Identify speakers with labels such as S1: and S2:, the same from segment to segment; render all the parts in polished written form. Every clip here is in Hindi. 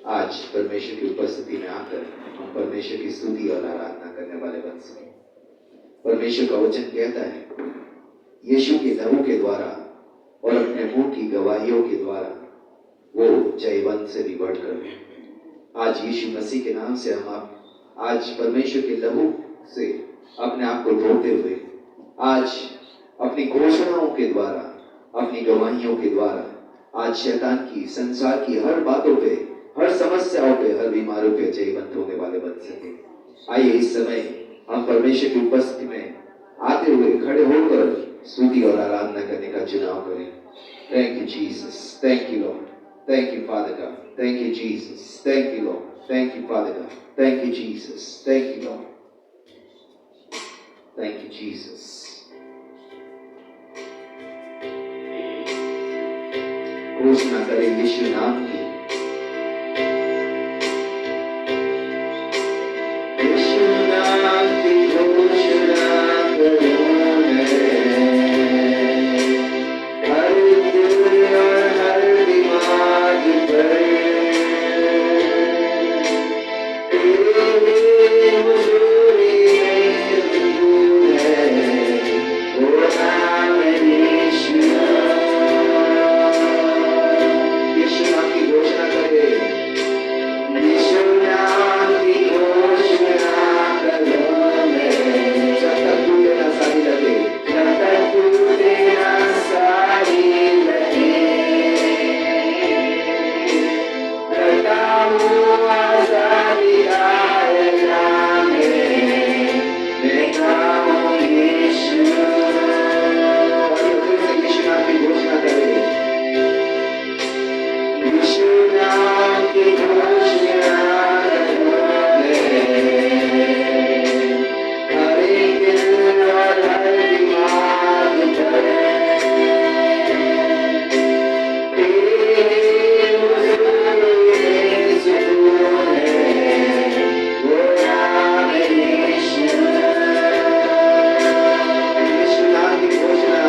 S1: आज परमेश्वर की उपस्थिति में आकर हम परमेश्वर की स्तुति और आराधना करने वाले बन सके। परमेश्वर का वचन कहता है यीशु के लहू के द्वारा और अपने मुंह की गवाहियों के द्वारा वो जयवंत से भी बढ़कर। आज यीशु मसीह के नाम से हम आज परमेश्वर के लहू से अपने आप को धोते हुए आज अपनी घोषणाओं के द्वारा, अपनी गवाहियों के द्वारा आज शैतान की, संसार की हर बातों पे, हर समस्याओं पे, हर बीमारियों पे जयवंत होने वाले बन सके। आइए इस समय हम परमेश्वर की उपस्थिति में आते हुए खड़े होकर स्तुति और आराधना करने का चुनाव करें। Thank you Jesus, thank you Lord, thank you father God, thank you Jesus, thank you Lord, thank you father God, thank you Jesus, thank you Lord, thank you Jesus. घोषणा करें यीशु नाम की। यीशु नाम की घोषणा करूं मैं, हर दिल और हर दिमाग पर तेरी हुजूरी में सुकून है, वो नाम है यीशु। यीशु नाम की घोषणा करें, यीशु नाम की घोषणा करूं मैं। जब तक टूटे ना सारी लगे, जब तक टूटे ना सारी लगे, करता हूँ आजादी आएगा में, मैं गाऊं यीशु। और फिर से यीशु नाम की घोषणा करें, यीशु नाम की घोषणा करूं मैं, हर एक दिल और हर दिमाग पर तेरी हुजूरी में सुकून है, वो नाम है यीशु। यीशु नाम की घोषणा,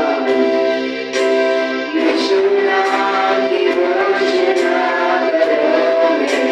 S1: यीशु नाम की घोषणा करूं मैं,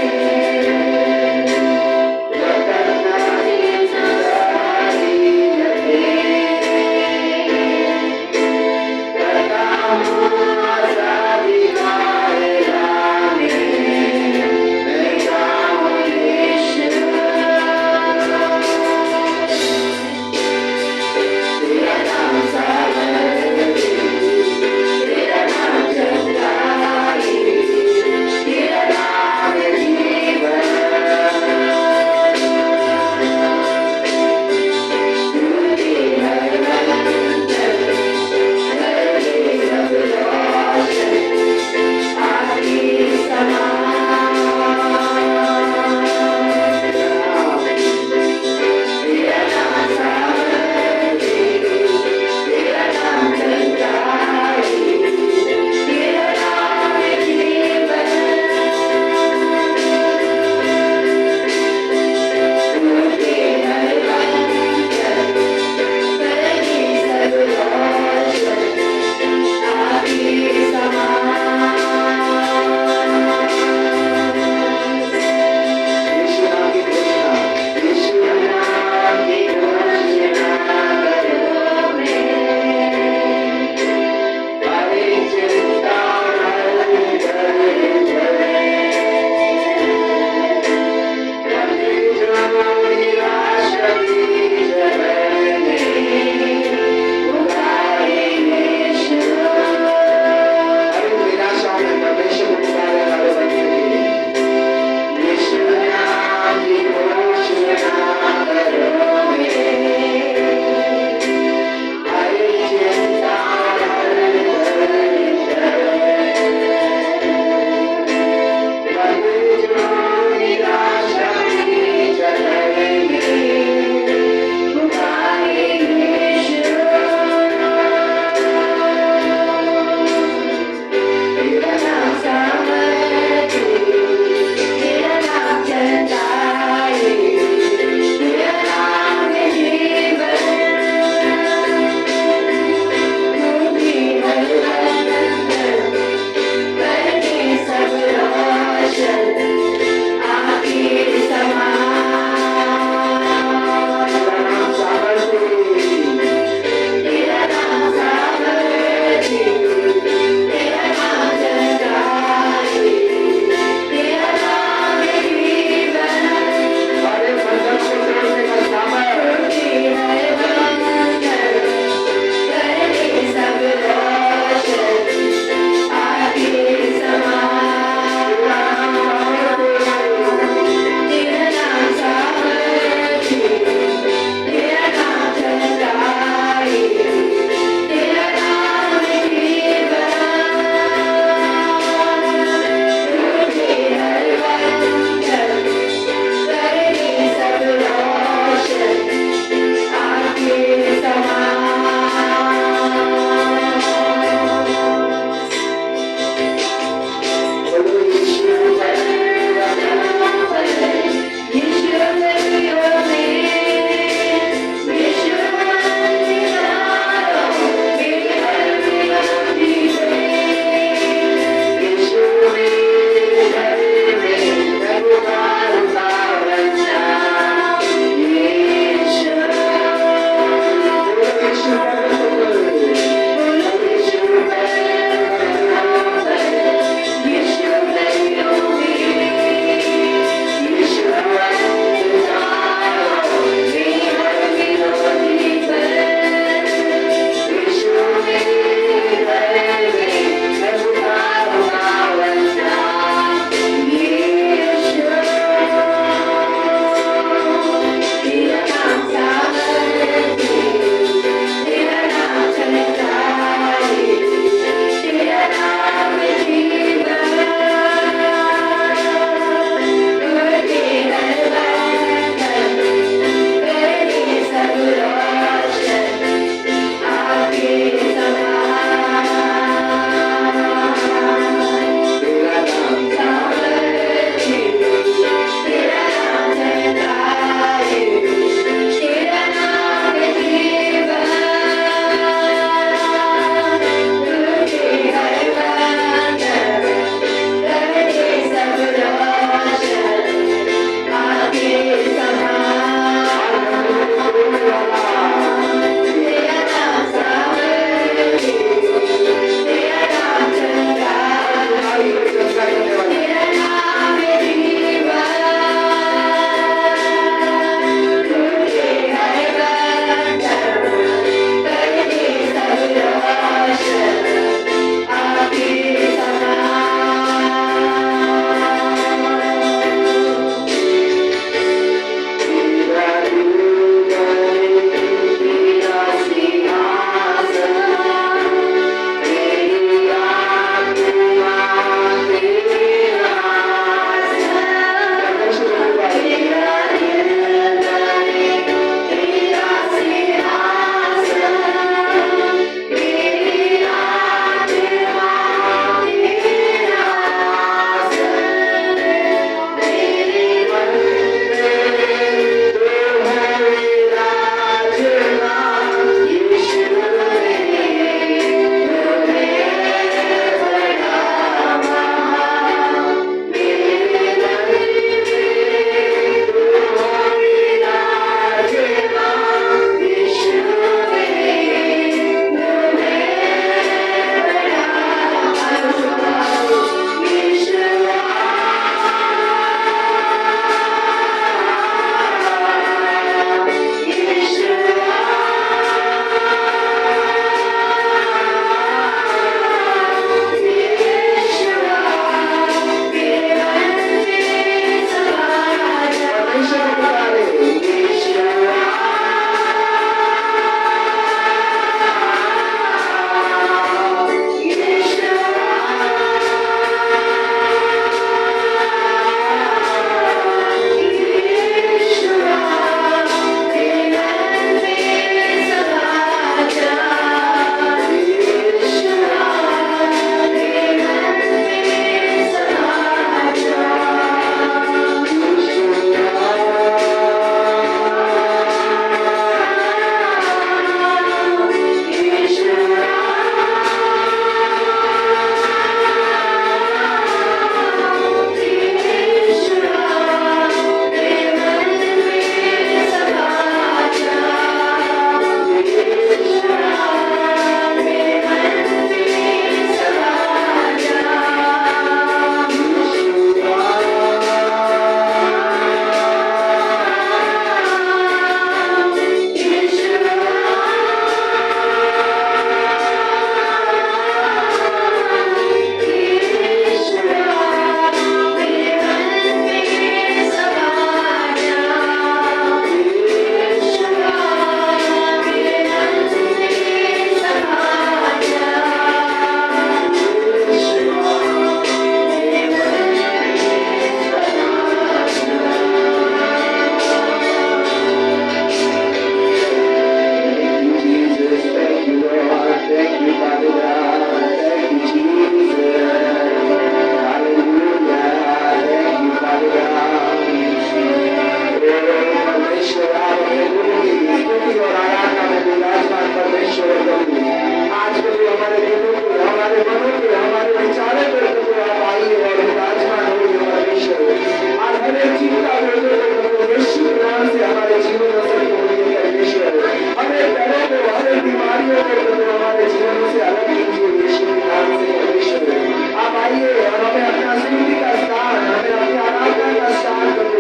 S1: स्तुति का स्थान, हमें अपनी आराधना का स्थान प्रभु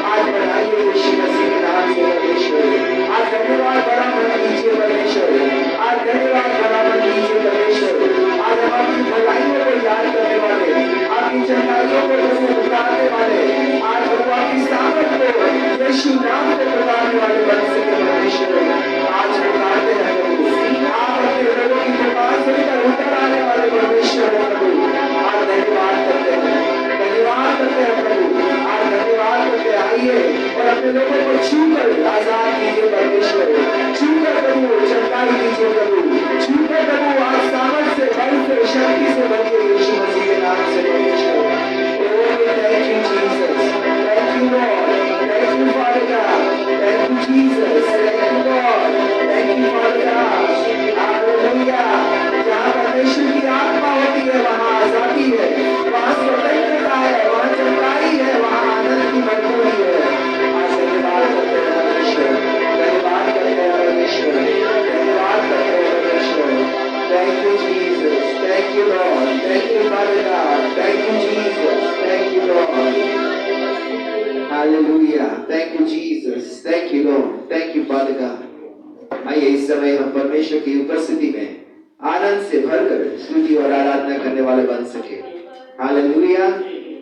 S1: आज बनाइए यीशु मसीह के नाम से परमेश्वर। आज धन्यवाद बड़ा मन कीजिए परमेश्वर, आज धन्यवाद बड़ा मन कीजिए परमेश्वर। आज हम अपनी भलाइयों को याद करने वाले, आपकी चंगाइयों को पुकारने वाले, आज प्रभु आपकी सामर्थ को यीशु नाम से पुकारने वाले बन सके परमेश्वर। आज पुकारते हैं प्रभु, आप अपने लोगों की पुकार सुनकर उतर आने वाले परमेश्वर है प्रभु। आज धन्यवाद करते हैं, धन्यवाद करते हैं प्रभु, आज धन्यवाद करते हैं। आइए और अपने लोगों को छूकर आजाद कीजिए परमेश्वर, छूकर प्रभु चंगाई कीजिए प्रभु, छूकर प्रभु आज सामर्थ से, बल से, शक्ति से भरिए यीशु मसीह के नाम से परमेश्वर। Thank you Jesus, thank you Lord, thank you Father God, thank you Jesus, thank you Lord, thank you Father God, Hallelujah। जहाँ परमेश्वर की आत्मा होती है वहाँ आजादी है, वहाँ स्वतंत्रता है, वहाँ चंगाई है, वहाँ आनंद की मजबूरी है। आज धन्यवाद करते हैं परमेश्वर, धन्यवाद करते हैं परमेश्वर, धन्यवाद करते हैं परमेश्वर। Thank you Jesus, thank you Lord, thank you Father God, thank you Jesus, thank you Lord, Hallelujah, thank you Jesus, thank you Lord, thank you Father God। आइए इस समय हम परमेश्वर की उपस्थिति में आनंद से भरकर स्तुति और आराधना करने वाले बन सके। हालेलुया।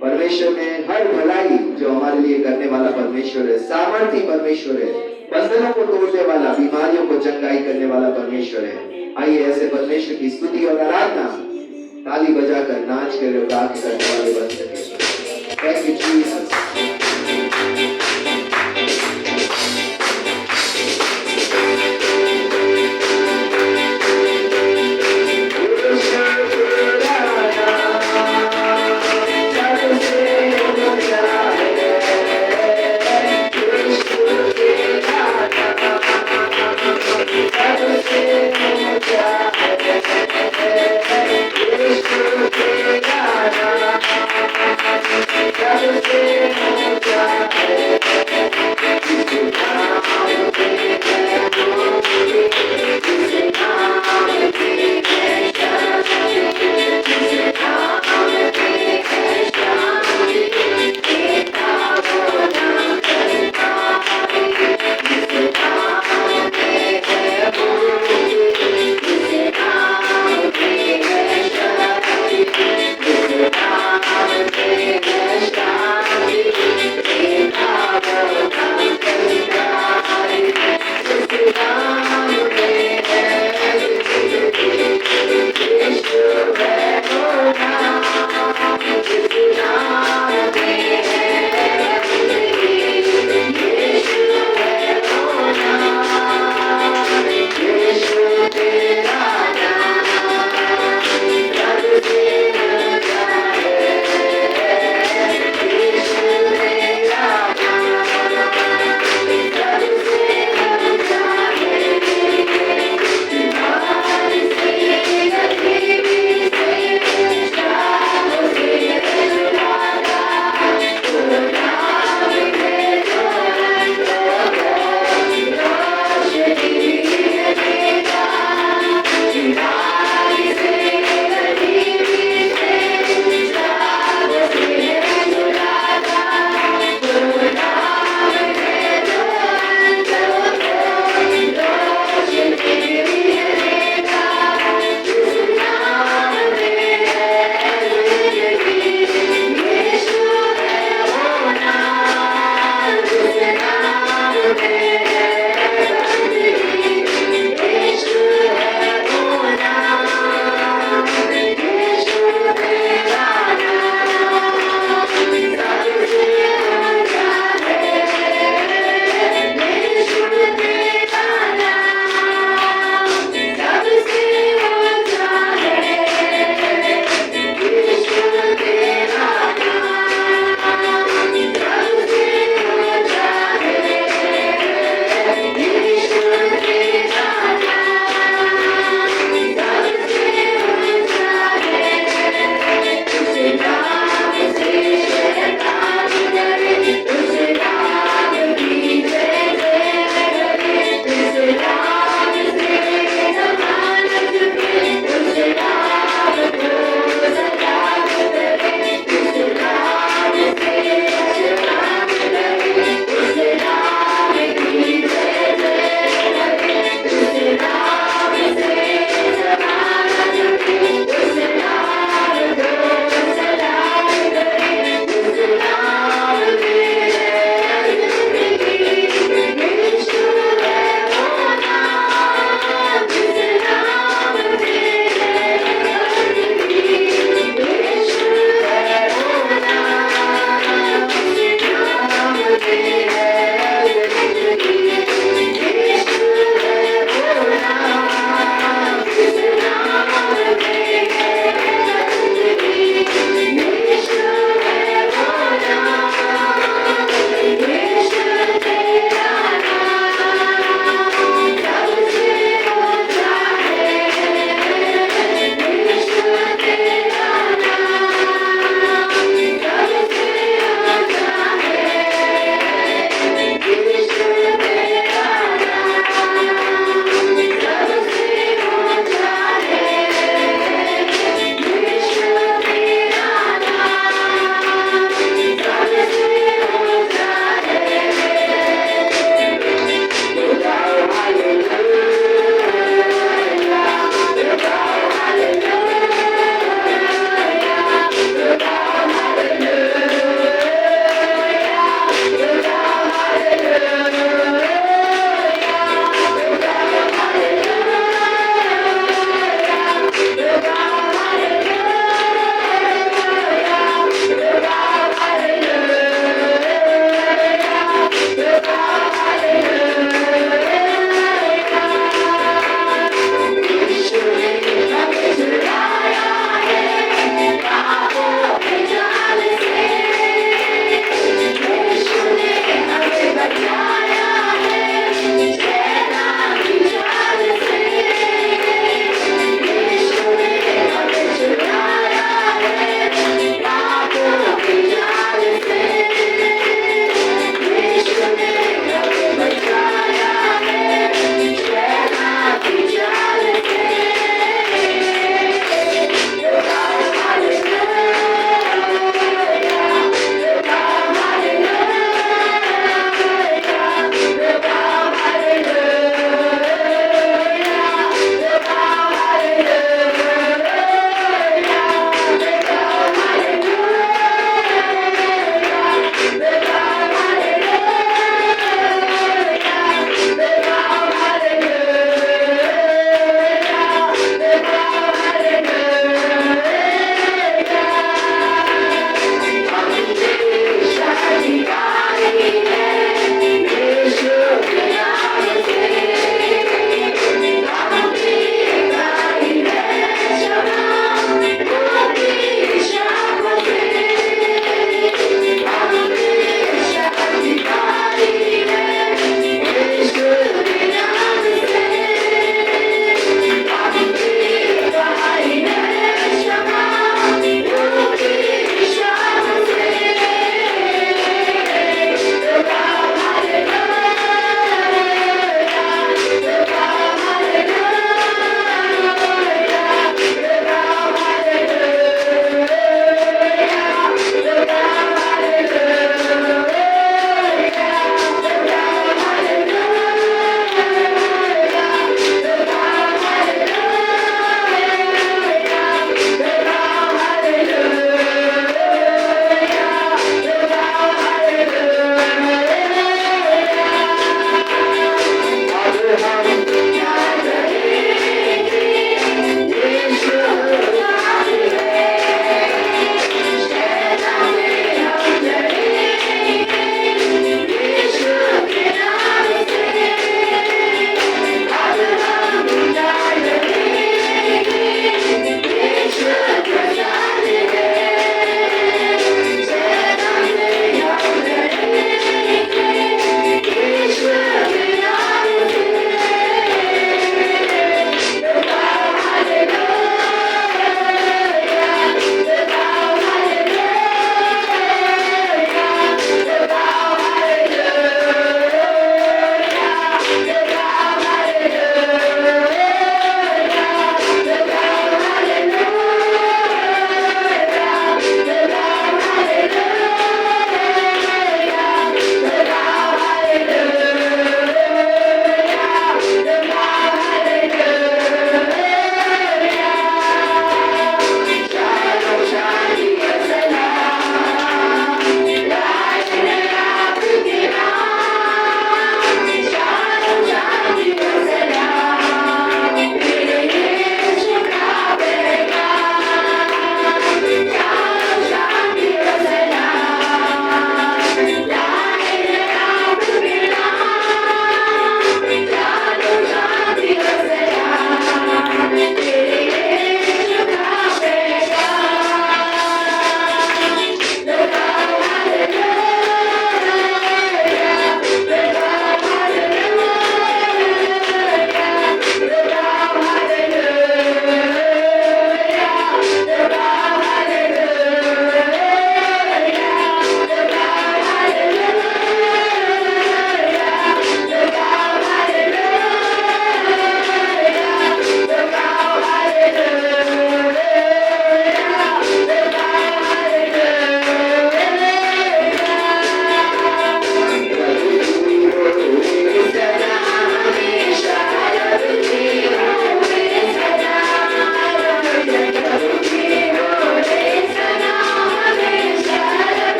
S1: परमेश्वर में हर भलाई जो हमारे लिए करने वाला परमेश्वर है, सामर्थी परमेश्वर है, बंधनों को तोड़ने वाला, बीमारियों को चंगाई करने वाला परमेश्वर है। आइए ऐसे परमेश्वर की स्तुति और आराधना ताली बजाकर, नाच कर, गा के करने वाले बन सके। Thank you Jesus.
S2: Thank you.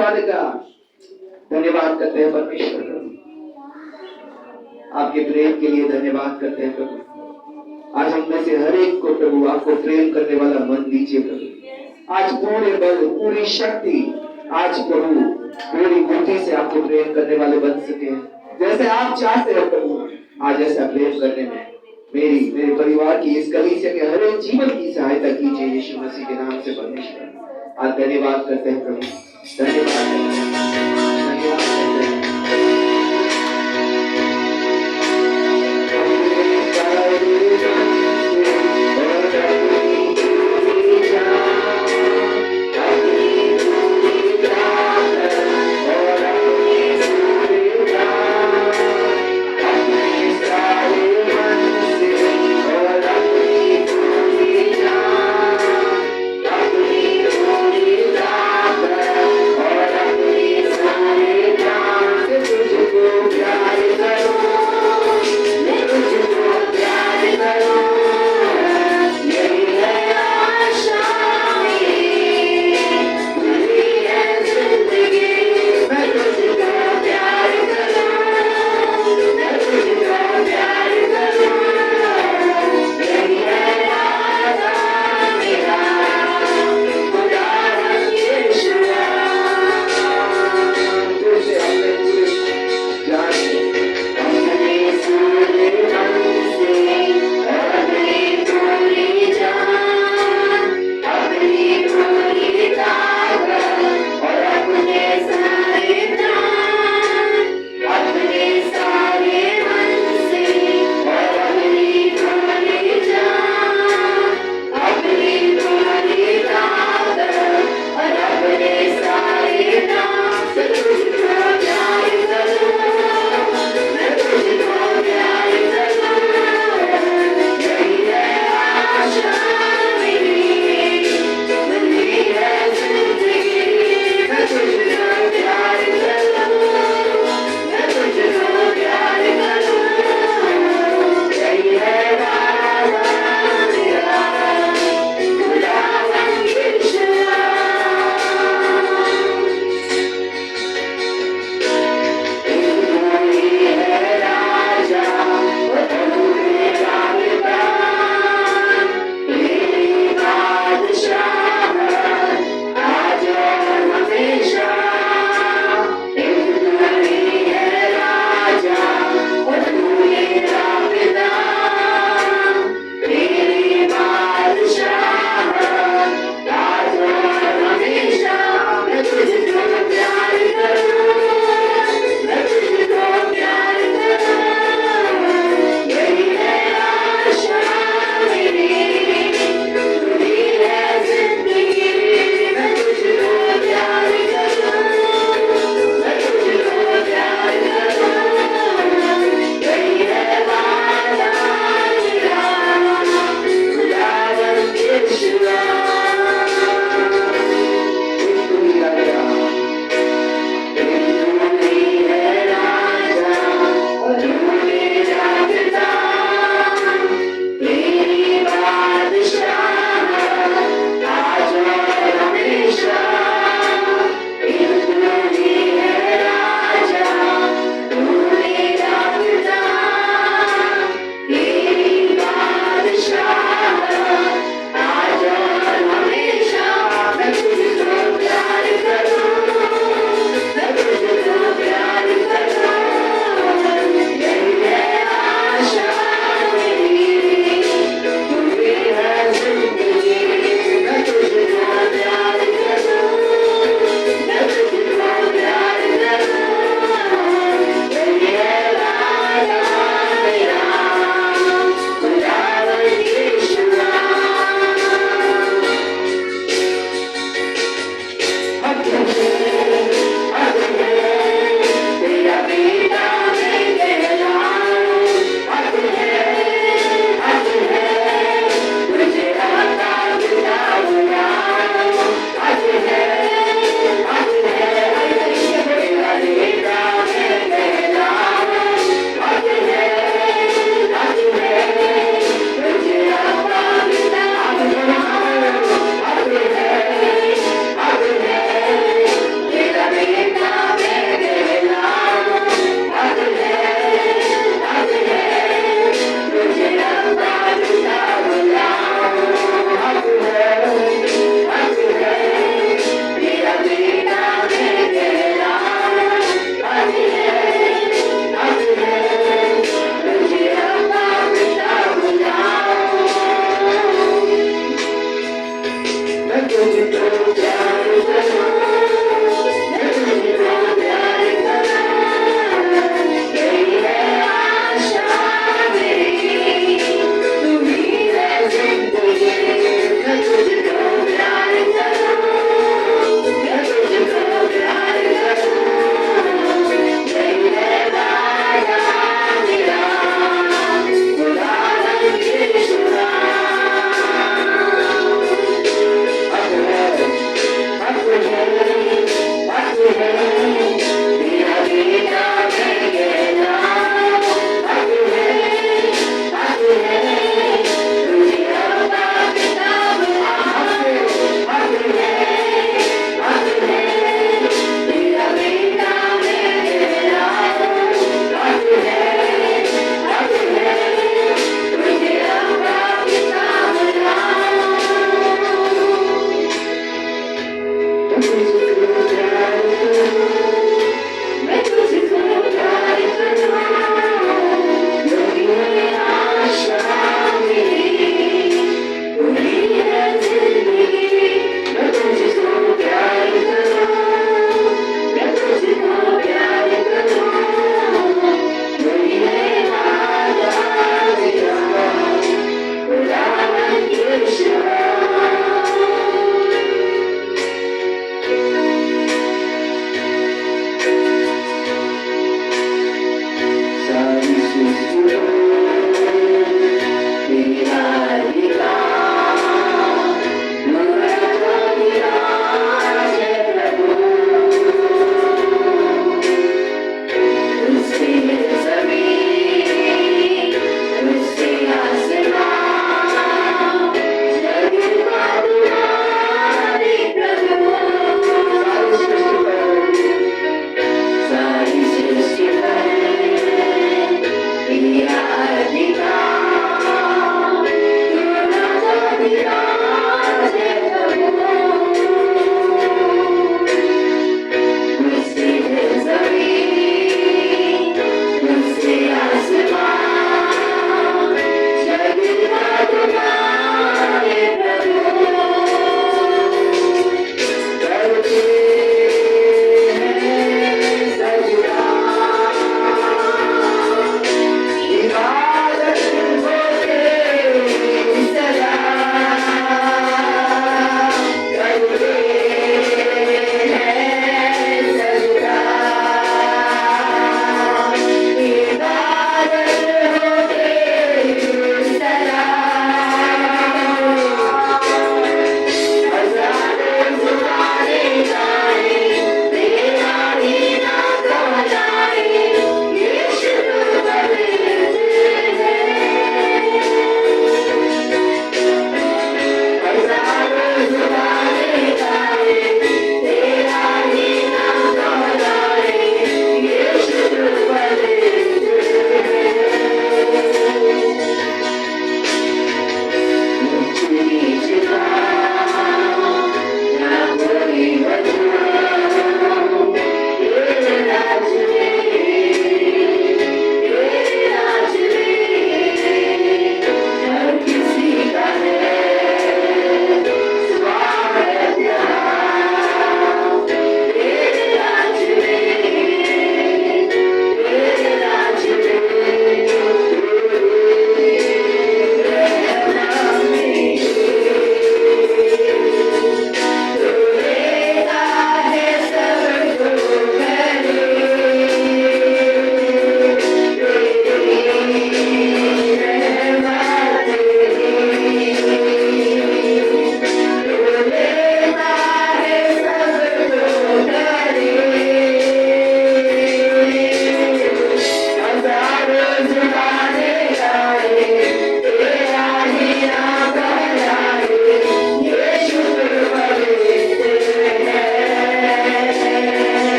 S1: Father का धन्यवाद करते हैं परमेश्वर प्रभु, आपके प्रेम के लिए धन्यवाद करते हैं प्रभु। आज हम में से हर एक को प्रभु आपको प्रेम करने वाला मन दीजिए प्रभु। आज पूरे बल पूरी शक्ति आज प्रभु पूरी बुद्धि से आपको प्रेम करने वाले बन सके, जैसे आप चाहते हैं प्रभु। आज ऐसा प्रेम करने में मेरे परिवार की इस कलीसिया के हर एक जीवन की सहायता कीजिए यीशु मसीह के नाम से परमेश्वर। आज धन्यवाद करते हैं प्रभु, धन्यवाद करते हैं, धन्यवाद करते हैं।
S2: Yeah.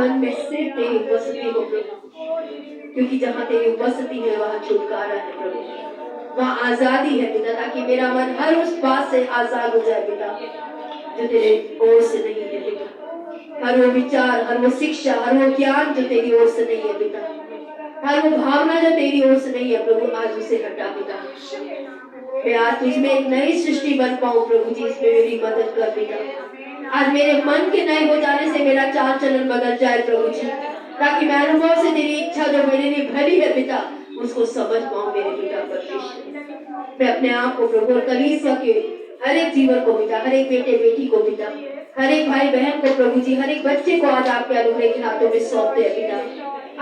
S2: मन में सिर्फ तेरी उपस्थिति हो प्रभु, क्योंकि जहाँ तेरी उपस्थिति है वहाँ छुटकारा है प्रभु, वहाँ आजादी है पिता, ताकि मेरा मन हर उस बात से आजाद हो जाए पिता जो तेरे ओर से नहीं है पिता। हर वो विचार, हर वो शिक्षा, हर वो ज्ञान जो तेरी ओर से नहीं है पिता, हर वो भावना जो तेरी ओर से नहीं है प्रभु, आज उसे हटा पिता। मैं आज तुझमें एक नई सृष्टि बन पाऊं प्रभु जी, इसमें मेरी मदद कर पिता। आज मेरे मन के नए हो जाने से मेरा चाल चलन बदल जाए प्रभु जी, ताकि मैं अनुभव से तेरी इच्छा जो मेरे लिए भली है पिता उसको समझ पाऊं मेरे पिता परमेश्वर। मैं अपने आप को प्रभु और कलीसिया के हर एक जीवन को पिता, हर एक बेटे बेटी को पिता, हर एक भाई बहन को प्रभु जी, हर एक बच्चे को आज आपके अनुग्रह के हाथों में सौंपते हैं पिता।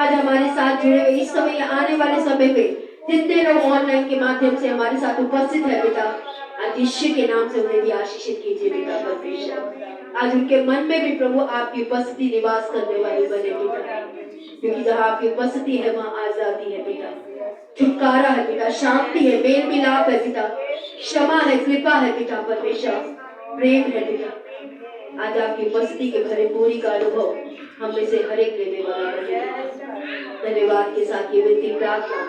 S2: आज हमारे साथ जुड़े हुए इस समय या आने वाले समय पे जितने लोग ऑनलाइन के माध्यम से हमारे साथ उपस्थित है पिता, आज यीशु के नाम से उन्हें भी आशीषित कीजिए पिता परमेश्वर। आज उनके मन में भी प्रभु आपकी उपस्थिति निवास करने वाली बने पिता, क्योंकि जहाँ आपकी उपस्थिति है वहाँ आजादी है पिता, छुटकारा है पिता, शांति है, मेल मिलाप है पिता, क्षमा है, कृपा है पिता परमेश्वर, प्रेम है पिता। आज आपकी उपस्थिति के भरे पूरी का अनुभव हम में से हर एक लेने वाला बने। धन्यवाद के साथ ये विनती प्रार्थना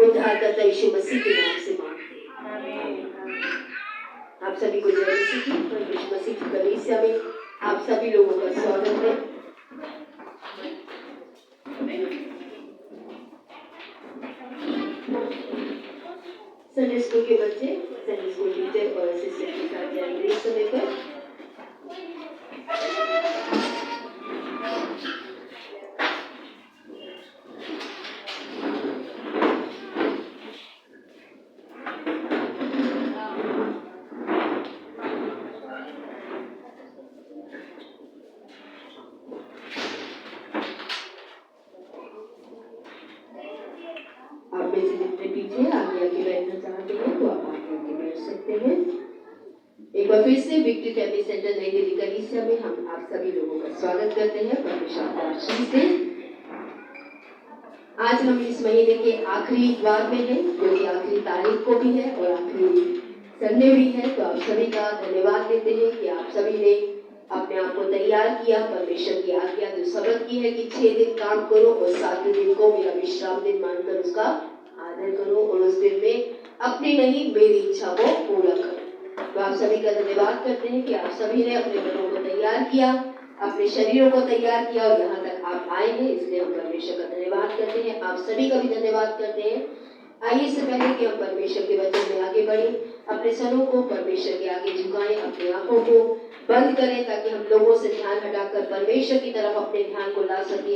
S2: उद्धारकर्ता यीशु मसीह के नाम से मांगते हैं। आप सभी को जय मसीह की, यीशु मसीह की कलीसिया में आप सभी लोगों का स्वागत है। संडे स्कूल के बच्चे संडे स्कूल टीचर और असिस्टेंट के साथ जाएंगे इस समय पर। एक बार फिर से विक्ट्री फैमिली सेंटर नई दिल्ली कलीसिया में हम आप सभी लोगों का स्वागत करते हैं परमेश्वर आशीष से। आज हम इस महीने के आखिरी वार में हैं, जो कि आखिरी तारीख को भी है और आखिरी संडे भी है। तो आप सभी का धन्यवाद देते हैं कि आप सभी ने अपने आप को तैयार किया। परमेश्वर की आज्ञा जो सबक की है कि 6 दिन काम करो और 7वें दिन को मेरा विश्राम दिन मानकर उसका आदर करो और उस दिन में अपनी नहीं मेरी इच्छा को पूरा करो। तो आप सभी का धन्यवाद करते हैं कि आप सभी ने अपने मनों को तैयार किया, अपने शरीरों को तैयार किया और यहाँ तक आप आए हैं, इसलिए हम परमेश्वर का धन्यवाद करते हैं। आप सभी का भी धन्यवाद करते हैं। आइए इससे पहले कि हम परमेश्वर के वचन में आगे बढ़े, अपने सरों को परमेश्वर के आगे झुकाएं, अपनी आंखों को बंद करें ताकि हम लोगों से ध्यान हटाकर परमेश्वर की तरफ अपने ध्यान को ला सके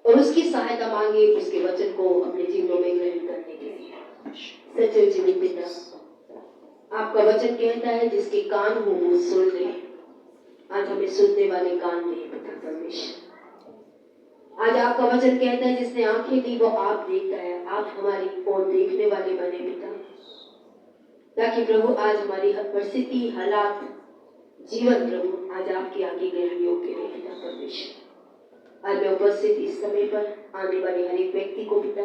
S2: और उसकी सहायता मांगे उसके वचन को अपने जीवनों में ग्रहण करने के लिए। सच्चे जीवित पिता, आपका वचन कहता है जिसके कान हो वो सुन ले। आज हमें सुनने वाले कान नहीं पिता परमेश्वर। आज आपका वचन कहता है जिसने आंखें दी वो आप देखता है, आप हमारी ओर देखने वाले बने पिता, ताकि प्रभु आज हमारी हर परिस्थिति, हालात, जीवन प्रभु आज आपके आगे ग्रहण योग्य रहे पिता परमेश्वर। आज मैं उपस्थित इस समय पर आने वाले हर एक व्यक्ति को पिता,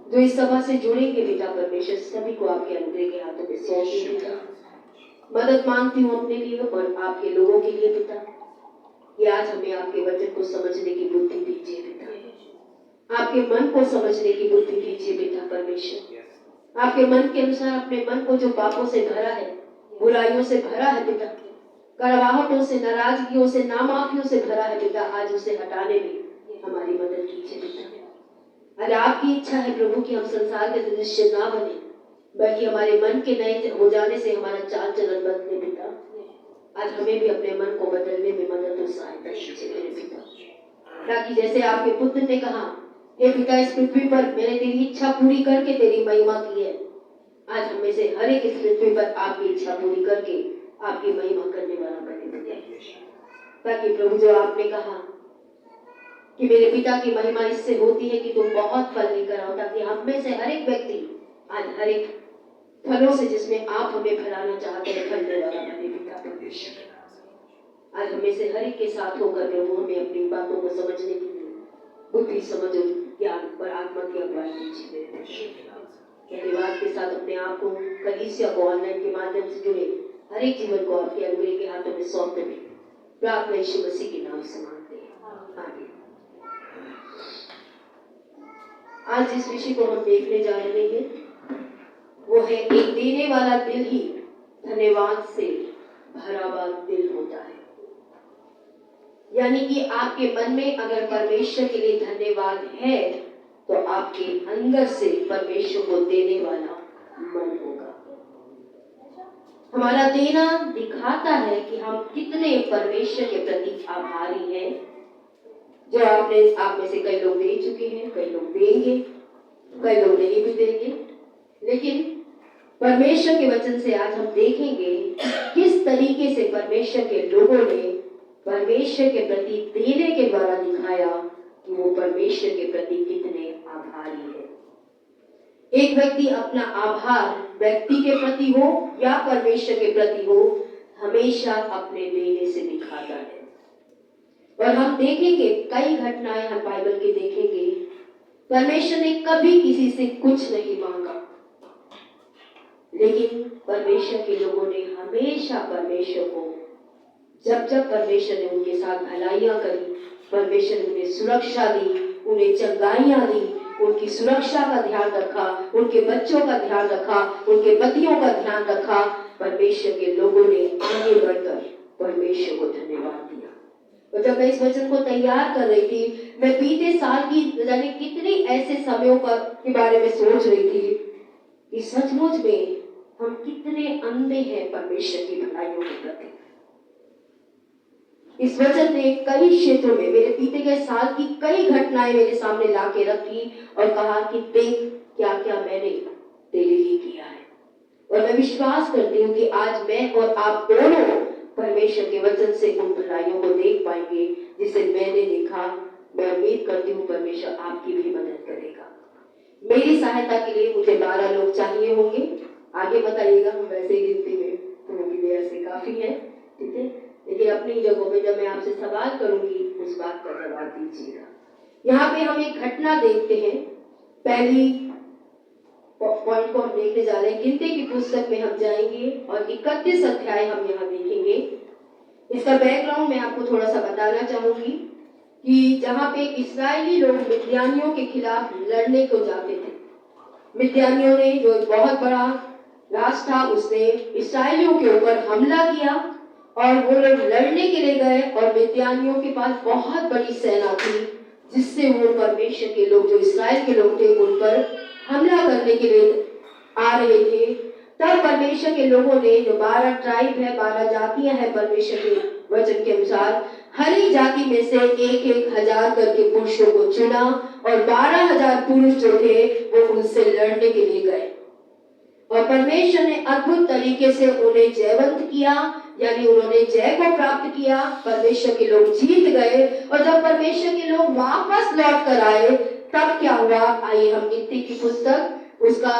S2: जो इस सभा से जुड़ेंगे पिता परमेश्वर, सभी को आपके अनुग्रह के हाथों में सौंपती हूं पिता। मदद मांगती हूँ अपने लिए और आपके लोगों के लिए पिता, कि आज हमें आपके वचन को समझने की बुद्धि दीजिए पिता, आपके मन को समझने की बुद्धि दीजिए पिता परमेश्वर। आपके मन के अनुसार अपने मन को जो पापों से भरा है, बुराइयों से भरा है पिता, कड़वाहटों से, नाराजगियों से, नामाफियों से भरा है पिता, आज उसे हटाने में हमारी मदद कीजिए पिता। आज आपकी इच्छा है प्रभु कि हम संसार के दृश्य ना बने, बल्कि हमारे मन के नए हो जाने से हमारा चाल चलन बदले पिता। आज हमें भी अपने मन को बदलने में मदद और सहायता कीजिए पिता, ताकि जैसे आपके पुत्र ने कहा, हे पिता इस पृथ्वी पर मैंने तेरी इच्छा पूरी करके तेरी महिमा की है, आज हमें से हर एक इस पृथ्वी पर आपकी इच्छा पूरी करके आपकी महिमा करने वाला बने पिता। ताकि प्रभु जो आपने कहा कि मेरे पिता की महिमा इससे होती है कि तुम बहुत फल लेकर आओ, ताकि हम में से हर एक व्यक्ति आज हर एक फलों से जिसमें आप हमें फैलाना चाहते हैं फलने वाला बने पिता परमेश्वर। आज हमें से हर एक के साथ होकर प्रभु हमें अपनी बातों को समझने के लिए बुद्धि, समझ, ज्ञान और आत्मा की अगुवाई कीजिए। धन्यवाद के साथ अपने आप को, कलीसिया को, ऑनलाइन के माध्यम से जुड़े हर एक जीवन को आपके अनुग्रह के हाथों में सौंपते हुए प्रार्थना यीशु मसीह के नाम से मांगते हैं, आमीन। आज जिस विषय को हम देखने जा रहे हैं वो है एक देने वाला दिल ही धन्यवाद से भरा हुआ दिल होता है। यानी कि आपके मन में अगर परमेश्वर के लिए धन्यवाद है तो आपके अंदर से परमेश्वर को देने वाला मन होगा। हमारा देना दिखाता है कि हम कितने परमेश्वर के प्रति आभारी हैं। जो आप में से कई लोग दे चुके हैं, कई लोग देंगे, कई लोग नहीं भी देंगे, लेकिन परमेश्वर के वचन से आज हम देखेंगे किस तरीके से परमेश्वर के लोगों ने परमेश्वर के प्रति देने के द्वारा दिखाया कि वो परमेश्वर के प्रति कितने आभारी है। एक व्यक्ति अपना आभार व्यक्ति के प्रति हो या परमेश्वर के प्रति हो, हमेशा अपने देने से दिखाता है। और हम देखेंगे कई घटनाएं हम बाइबल की देखेंगे, परमेश्वर ने कभी किसी से कुछ नहीं मांगा, लेकिन परमेश्वर के लोगों ने हमेशा परमेश्वर को, जब जब परमेश्वर ने उनके साथ भलाइयां करी, परमेश्वर ने उन्हें सुरक्षा दी, उन्हें चंगाइयां दी, उनकी सुरक्षा का ध्यान रखा, उनके बच्चों का ध्यान रखा, उनके पतियों का ध्यान रखा। परमेश्वर के लोगों ने आगे बढ़कर परमेश्वर को धन्यवाद दिया। और जब मैं इस वचन को तैयार कर रही थी, मैं बीते साल की जाने कितने ऐसे समयों के बारे में सोच रही थी कि सचमुच में हम कितने अंधे हैं परमेश्वर की भलाइयों के प्रति। इस वचन ने कई क्षेत्रों में मेरे बीते गए साल की कई घटनाएं मेरे सामने लाके रखी और कहा कि देख क्या क्या मैंने तेरे लिए किया है। और मैं विश्वास करती हूँ कि आज मैं और आप दोनों परमेश्वर के वचन से उन भलाइयों को देख पाएंगे जिसे मैंने देखा। मैं उम्मीद करती हूँ परमेश्वर आपकी भी मदद करेगा। मेरी सहायता के लिए मुझे 12 लोग चाहिए होंगे। आगे बताइएगा, हम वैसे ही गिनती में थोड़ी देर से काफी है, ठीक है, लेकिन अपनी जगहों में जब मैं आपसे सवाल करूंगी उस बात का जवाब दीजिएगा। यहाँ पे हम एक घटना देखते हैं। पहली पॉइंट को हम देखने जा रहे हैं, गिनती की पुस्तक में हम जाएंगे और 31 अध्याय हम यहाँ देखेंगे। इसका बैकग्राउंड मैं आपको थोड़ा सा बताना चाहूंगी कि जहाँ पे इस्राएली लोग मिद्यानियों के खिलाफ लड़ने को जाते थे। मिद्यानियों ने, जो एक बहुत बड़ा राष्ट्र था, उसने इस्राएलियों के ऊपर हमला किया और वो लोग लड़ने के लिए गए और मिद्यानियों के पास बहुत बड़ी सेना थी जिससे वो परमेश्वर के लोग, जो इस्राएल के लोग थे, उन पर हमला करने के लिए आ रहे थे। तब परमेश्वर के लोगों ने, जो 12 ट्राइब है, 12 जातियां हैं परमेश्वर के वचन के अनुसार, हर एक जाति में से 1,000 करके पुरुषों को चुना और 12,000 पुरुष जो थे वो उनसे लड़ने के लिए गए। और परमेश्वर ने अद्भुत तरीके से उन्हें जयवंत किया, यानी उन्होंने जय को प्राप्त किया। परमेश्वर के लोग जीत गए और जब परमेश्वर के लोग वापस लौट कर आए तब क्या हुआ, आइए हम गिनती की पुस्तक उसका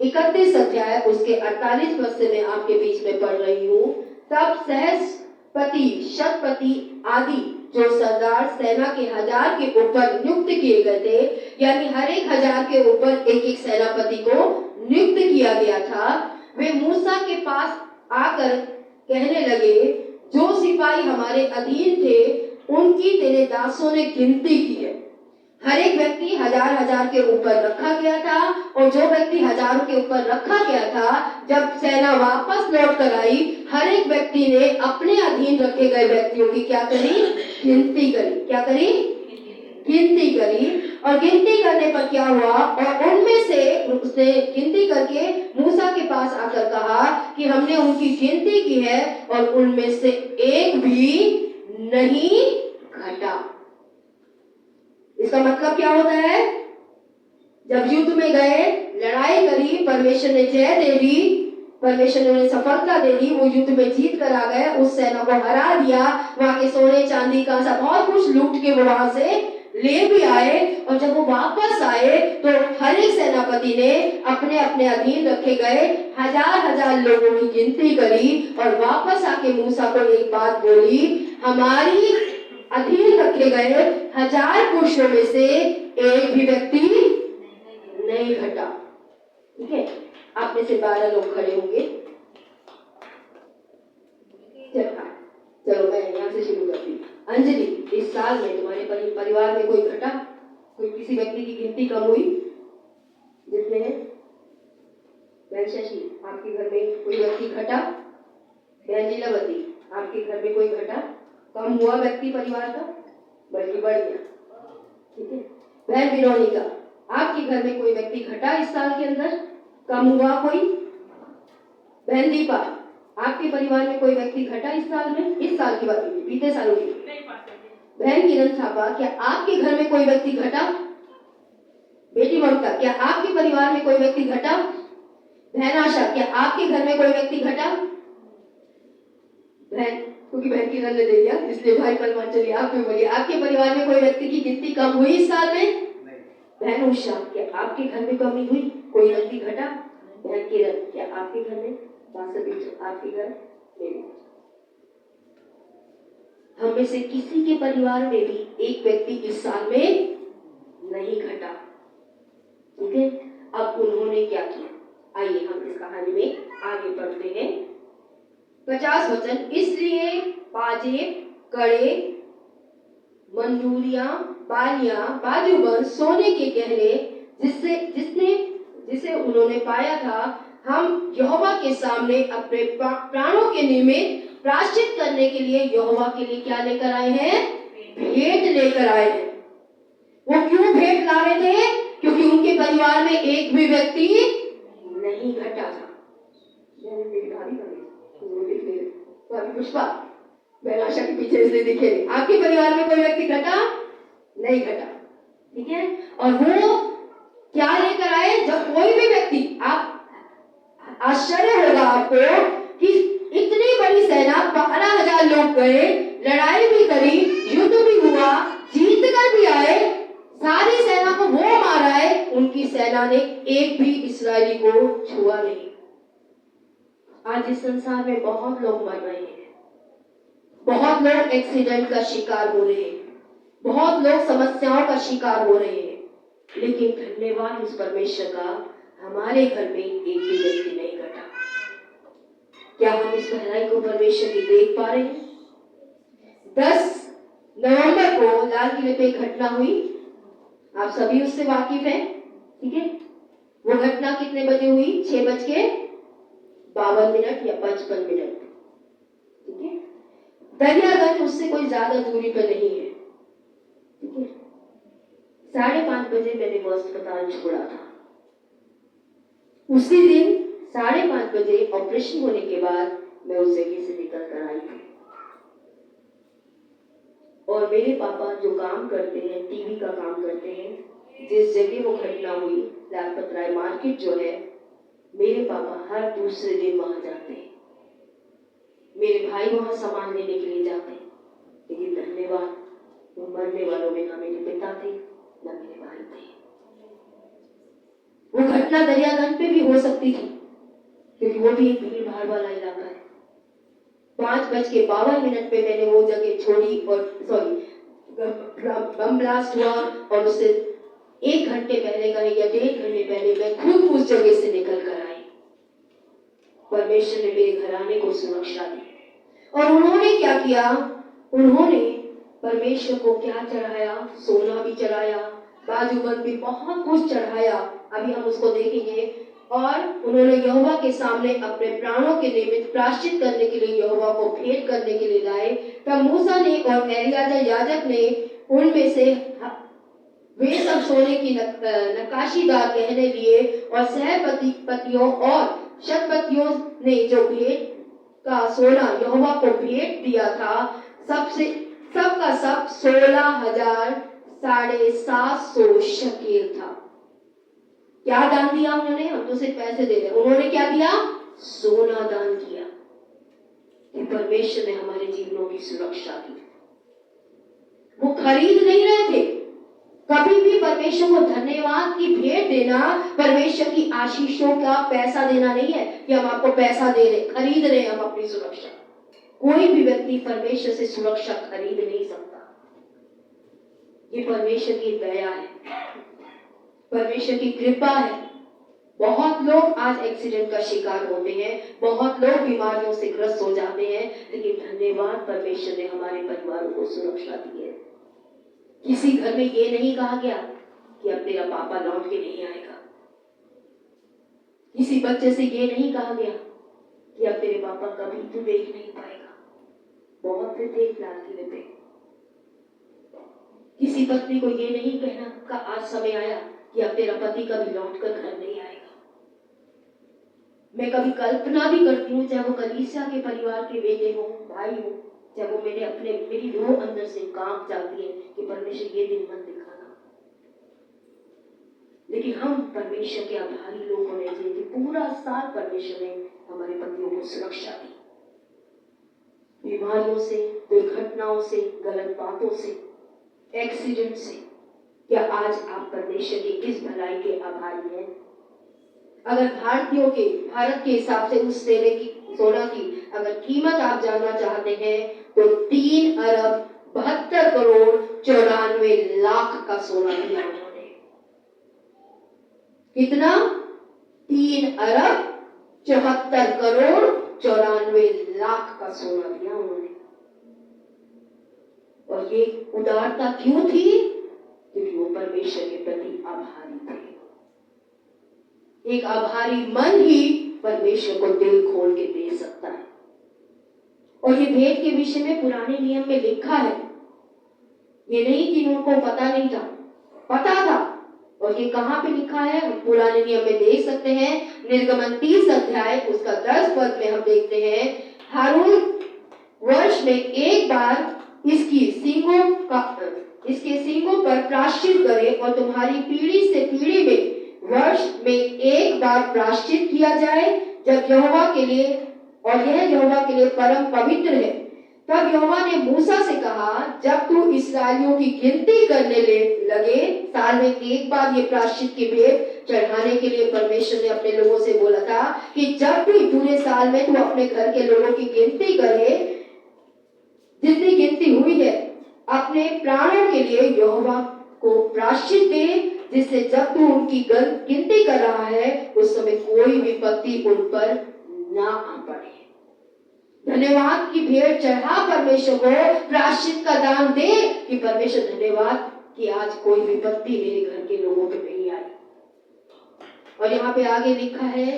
S2: 31 अध्याय उसके 48 पद से मैं आपके बीच में पढ़ रही हूँ। तब सहस्रपति, शतपति आदि जो सरदार सेना के 1000 के ऊपर नियुक्त किए गए थे, यानी हर एक 1000 के ऊपर एक एक सेनापति को नियुक्त किया गया था, वे मूसा के पास आकर कहने लगे, जो सिपाही हमारे अधीन थे उनकी तेरे दासों ने गिनती की है। हर एक व्यक्ति 1000 के ऊपर रखा गया था और जो व्यक्ति 1000 के ऊपर रखा गया था, जब सेना वापस लौट कर आई, हर एक व्यक्ति ने अपने अधीन रखे गए व्यक्तियों की क्या करी, गिनती करी। क्या करी, गिनती करी। और गिनती करने पर क्या हुआ, और उनमें से उसने गिनती करके मूसा के पास आकर कहा कि हमने उनकी गिनती की है और उनमें से एक भी नहीं घटा। इसका मतलब क्या होता है, जब युद्ध में गए, लड़ाई करी, परमेश्वर ने जय दे दी, परमेश्वर ने उन्हें सफलता दे दी, वो युद्ध में जीत कर आ गए, उस सेना को हरा दिया, वहां के सोने चांदी का सब बहुत कुछ लूट के वो वहां से ले भी आए। और जब वो वापस आए तो हर एक सेनापति ने अपने अपने अधीन रखे गए 1000 लोगों की गिनती करी और वापस आके मूसा को एक बात बोली, हमारी अधीन रखे गए 1000 पुरुषों में से एक भी व्यक्ति नहीं घटा। ठीक है, आप में से 12 लोग खड़े होंगे। चलो मैं यहाँ से शुरू करती हूँ। अंजलि, इस साल में तुम्हारे परिवार में कोई घटा, कोई किसी व्यक्ति की गिनती कम हुई? में कोई व्यक्ति घटा? बहन लीलावती, आपके घर में कोई घटा? कम हुआ व्यक्ति परिवार का, बल्कि बढ़ गया। ठीक है। बहन विनोनिका, आपके घर में कोई व्यक्ति घटा इस साल के अंदर? कम हुआ कोई? बहन दीपा, आपके परिवार में कोई व्यक्ति घटा इस साल में? इस साल की बात नहीं, बीते सालों की। बहन किरण थापा, क्या आपके घर में कोई व्यक्ति घटा? बेटी ममता, क्या आपके परिवार में कोई व्यक्ति घटा? बहन आशा, क्या आपके घर में कोई व्यक्ति घटा? बहन, क्योंकि बहन किरण ने दे दिया इसलिए भाई परमान, चलिए आप भी बोलिए, आपके परिवार में कोई व्यक्ति की गिनती कम हुई इस साल में? बहन उषा, क्या आपके घर में कमी हुई? कोई व्यक्ति घटा? बहन किरण, क्या आपके घर में? आपके घर में? हम में से किसी के परिवार में भी एक व्यक्ति इस साल में नहीं घटा। ठीक है। अब उन्होंने क्या किया? आइए हम इस कहानी में आगे बढ़ते हैं। 50 वचन, इसलिए पाजेब, कड़े, मंजूरियां, बालियां, बाजूबंद, सोने के गहने जिसे उन्होंने पाया था, हम यहोवा के सामने अपने प्राणों के निमित्त प्रायश्चित करने के लिए यहोवा के लिए क्या लेकर आए हैं? भेंट लेकर आए हैं। वो क्यों भेंट ला रहे थे? क्योंकि उनके परिवार में एक भी व्यक्ति नहीं घटा था। पुष्पा, बैलाशा के पीछे इसलिए दिखे नहीं। आपके परिवार में कोई व्यक्ति घटा? नहीं घटा। ठीक है। और वो क्या लेकर आए? जब कोई भी व्यक्ति, आप आश्चर्य होगा आपको कि इतनी बड़ी सेना, 12,000 लोग गए, लड़ाई भी करी, युद्ध भी हुआ, जीत कर भी आए, सारी सेना को वो मारा है, उनकी सेना ने एक भी इस्राएली को छुआ नहीं। आज इस संसार में बहुत लोग मर रहे हैं, बहुत लोग एक्सीडेंट का शिकार हो रहे हैं, बहुत लोग समस्याओं का शिकार हो रहे हैं, लेकिन धन्यवाद उस परमेश्वर का, हमारे घर में एक भी व्यक्ति नहीं घटा। क्या हम इस भलाई को परमेश्वर की देख पा रहे हैं? 10 नवंबर को लाल किले पे घटना हुई, आप सभी उससे वाकिफ हैं। ठीक है। वो घटना कितने बजे हुई? 6:52 या 55 मिनट। ठीक है। दरियागंज उससे कोई ज्यादा दूरी पर नहीं है। ठीक है। 5:30 बजे मैंने वो अस्पताल छोड़ा था। उसी दिन 5:30 बजे ऑपरेशन होने के बाद मैं उस जगह से निकल कर आई थी। और मेरे पापा जो काम करते हैं, टीवी का काम करते हैं, जिस जगह वो घटना हुई, लालपत राय मार्केट जो है, मेरे पापा हर दूसरे दिन वहां जाते हैं। मेरे भाई वहां सामान लेने के लिए जाते हैं, लेकिन धन्यवाद वो मरने वालों में ना मेरे पिता थे ना मेरे भाई थे। वो घटना दरियागंज पे भी हो सकती थी, क्योंकि वो भी एक भीड़ भाड़ वाला इलाका है। 5:52 पे मैंने वो जगह छोड़ी और बम ब्लास्ट हुआ, और उससे 1 घंटे पहले का या 1.5 घंटे पहले मैं खुद उस जगह से निकल कर आई। परमेश्वर ने मेरे घराने को सुरक्षा दी। और उन्होंने क्या किया? उन्होंने परमेश्वर को क्या चढ़ाया? सोना भी चढ़ाया, बाजूबंद भी, बहुत कुछ चढ़ाया। अभी हम उसको देखेंगे। और उन्होंने यहोवा के सामने अपने प्राणों के निमित्त प्रायश्चित करने के लिए यहोवा को भेंट करने के लिए लाए। तब मूसा ने और एलियाजर याजक ने उनमें से वे सब सोने की नक्काशीदार गहने लिए, और सहपतियों और शतपतियों ने जो भेंट का सोना यहोवा को भेंट दिया था, सबका सब 16,750 शकील था। क्या दान दिया उन्होंने? हम तो सिर्फ पैसे दे रहे। उन्होंने क्या दिया? सोना दान किया। कि परमेश्वर ने हमारे जीवनों की सुरक्षा की। वो खरीद नहीं रहे थे। कभी भी परमेश्वर को धन्यवाद की भेंट देना परमेश्वर की आशीषों का पैसा देना नहीं है कि हम आपको पैसा दे रहे, खरीद रहे हम अपनी सुरक्षा। कोई भी व्यक्ति परमेश्वर से सुरक्षा खरीद नहीं सकता। ये परमेश्वर की दया है, परमेश्वर की कृपा है। बहुत लोग आज एक्सीडेंट का शिकार होते हैं, बहुत लोग बीमारियों से ग्रस्त हो जाते हैं, लेकिन धन्यवाद परमेश्वर ने हमारे परिवारों को सुरक्षा दी है। किसी घर में ये नहीं कहा गया कि अब तेरा पापा लौट के नहीं आएगा। किसी बच्चे से ये नहीं कहा गया कि अब तेरे पापा कभी तू देख नहीं पाएगा। बहुत से थे लाल किले पे। किसी पत्नी को ये नहीं कहना का आज समय आया कि अब तेरा पति कभी लौट कर घर नहीं आएगा। मैं कभी कल्पना भी करती हूँ, चाहे वो कलीसिया के परिवार के बेटे हो, भाई हो, चाहे वो मेरी रूह अंदर से कांप जाती है कि परमेश्वर ये दिन मत दिखाना। लेकिन हम परमेश्वर के आभारी लोग होने चाहिए कि पूरा साल परमेश्वर ने हमारे पतियों को सुरक्षा दी, बीमारियों से, दुर्घटनाओं से, गलत बातों से, एक्सीडेंट से। क्या आज आप परमेश्वर की इस भलाई के आभारी हैं? अगर भारत के हिसाब से उस सोना की अगर कीमत आप जानना चाहते हैं तो 3 अरब 72 करोड़ 94 लाख का सोना दिया उन्होंने। कितना? 3 अरब 74 करोड़ 94 लाख का सोना दिया उन्होंने। और ये उदारता क्यों थी? क्योंकि वो परमेश्वर के प्रति आभारी थे। एक आभारी मन ही परमेश्वर को दिल खोल के दे सकता है। और ये भेंट के विषय में पुराने नियम में लिखा है। ये नहीं कि उनको पता नहीं था, पता था। और ये कहां पे लिखा है? हम पुराने नियम में देख सकते हैं। निर्गमन 30 अध्याय उसका 10 पद में हम देखते हैं, हारून वर्ष में एक बार इसके सींगों पर प्रायश्चित करे और तुम्हारी पीढ़ी से पीढ़ी में वर्ष में एक बार प्रायश्चित किया जाए, जब यहोवा के लिए, और यह यहोवा के लिए परम पवित्र है। तब यहोवा ने मूसा से कहा, जब तू इस्राएलियों की गिनती करने लगे, साल में एक बार ये प्रायश्चित की भेंट चढ़ाने के लिए परमेश्वर ने अपने लोगों से बोला था कि जब भी पूरे साल में तू अपने घर के लोगों की गिनती करे, जितनी गिनती हुई है, अपने प्राणों के लिए यहोवा को प्रायश्चित दे, जिससे जब तू उनकी गिनती कर रहा है उस समय कोई विपत्ति उन पर ना आ पड़े। धन्यवाद की भेंट चढ़ा परमेश्वर को, प्रायश्चित का दान दे कि परमेश्वर धन्यवाद कि आज कोई विपत्ति मेरे घर के लोगों पे नहीं आई। और यहाँ पे आगे लिखा है,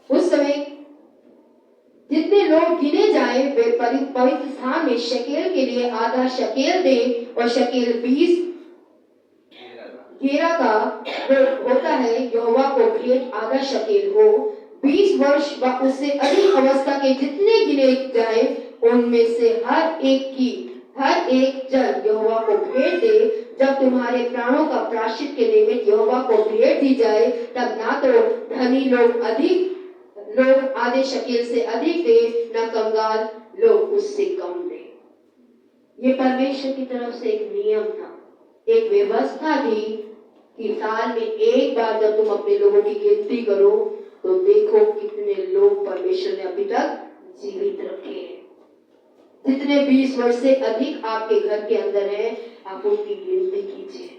S2: उस समय जितने लोग गिने जाए वे पवित्र स्थान में शकेल के लिए आधा शकेल दे, और शकेल 20 घेरा का होता है यहोवा को भेंट आधा शकेल हो। 20 वर्ष व उससे अधिक अवस्था के जितने गिने जाए उनमें से हर एक जन यहोवा को भेंट दे। जब तुम्हारे प्राणों का प्रायश्चित के निमित्त यहोवा को भेंट दी जाए, तब ना तो धनी लोग आधे शकेल से अधिक दे, न कंगाल लोग उससे कम दे। ये परमेश्वर की तरफ से एक नियम था, एक व्यवस्था थी कि साल में एक बार जब तुम अपने लोगों की गिनती करो तो देखो कितने लोग परमेश्वर ने अभी तक जीवित रखे हैं। जितने 20 वर्ष से अधिक आपके घर के अंदर हैं, आप उनकी गिनती कीजिए।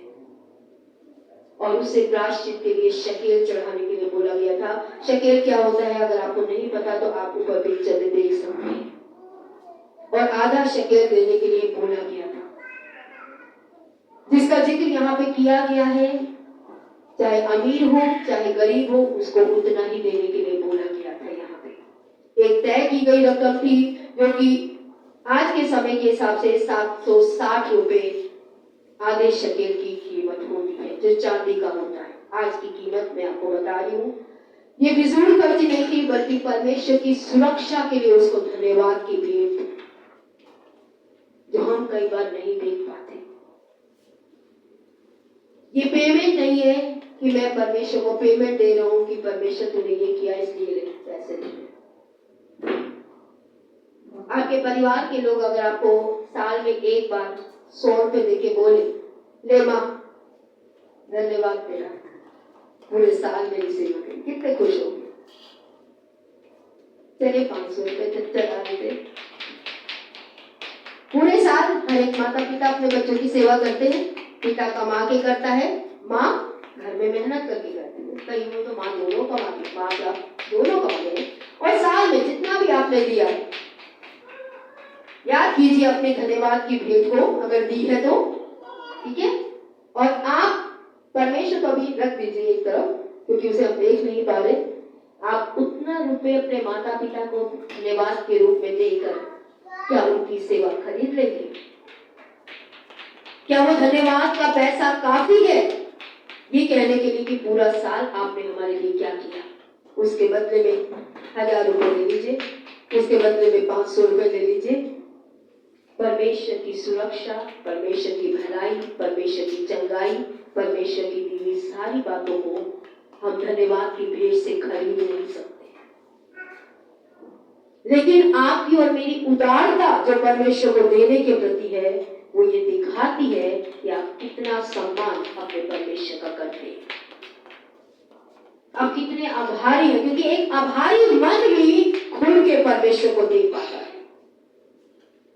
S2: और उससे प्रायश्चित के लिए शकेल चढ़ाने के लिए बोला गया था। शकेल क्या होता है अगर आपको नहीं पता तो आप ऊपर पिक्चर में देख सकते हैं। और आधा शकेल देने के लिए बोला गया था, जिसका जिक्र यहाँ पे किया गया है। चाहे अमीर हो चाहे गरीब हो, उसको उतना ही देने के लिए बोला गया था। यहाँ पे एक तय की गई रकम थी, जो कि आज के समय के हिसाब से 760 रुपए आधे शकेल की कीमत होती है, जो चांदी का होता है। आज की कीमत मैं आपको बता रही हूँ। ये फिजूल खर्ची नहीं थी, बल्कि परमेश्वर की सुरक्षा के लिए उसको धन्यवाद की भेंट, जो हम कई बार नहीं देख पाते। ये पेमेंट नहीं है कि मैं परमेश्वर को पेमेंट दे रहा हूँ कि परमेश्वर तूने ये किया इसलिए पैसे दे। आपके परिवार के लोग अगर आपको साल में एक बार 100 रुपए देके बोले, ले माँ धन्यवाद तेरा, पूरे साल मेरी सेवा की, कितने खुश होंगे। चलिए 500 रुपए चला देते। पूरे साल हर एक माता पिता अपने बच्चों की सेवा करते हैं। पिता कमा के करता है, माँ घर में मेहनत करके करती है। कई लोग तो माँ दोनों कमाती है, माँ बाप दोनों कमाते हैं। और साल में जितना भी आपने दिया, याद कीजिए अपने धन्यवाद की भेंट को, अगर दी है तो ठीक है। और आप परमेश्वर को भी रख दीजिए एक तरफ, क्योंकि उसे हम देख नहीं पा रहे। आप उतना इतना रुपए अपने माता पिता को धन्यवाद के रूप में देकर क्या उनकी सेवा खरीद लेंगे? क्या वो धन्यवाद का पैसा काफी है ये कहने के लिए कि पूरा साल आपने हमारे लिए क्या किया? उसके बदले में 1000 रुपए ले लीजिए, उसके बदले में 500 रुपए ले लीजिए। परमेश्वर की सुरक्षा, परमेश्वर की भलाई, परमेश्वर की चंगाई, परमेश्वर की दी हुई सारी बातों को हम धन्यवाद की भेंट से खरीद नहीं सकते। लेकिन आपकी और मेरी उदारता जो परमेश्वर को देने के प्रति है, वो ये दिखाती है कि आप कितना सम्मान अपने परमेश्वर का करते हैं, आप कितने आभारी हैं। क्योंकि एक आभारी मन भी खुल के परमेश्वर को दे पाता है।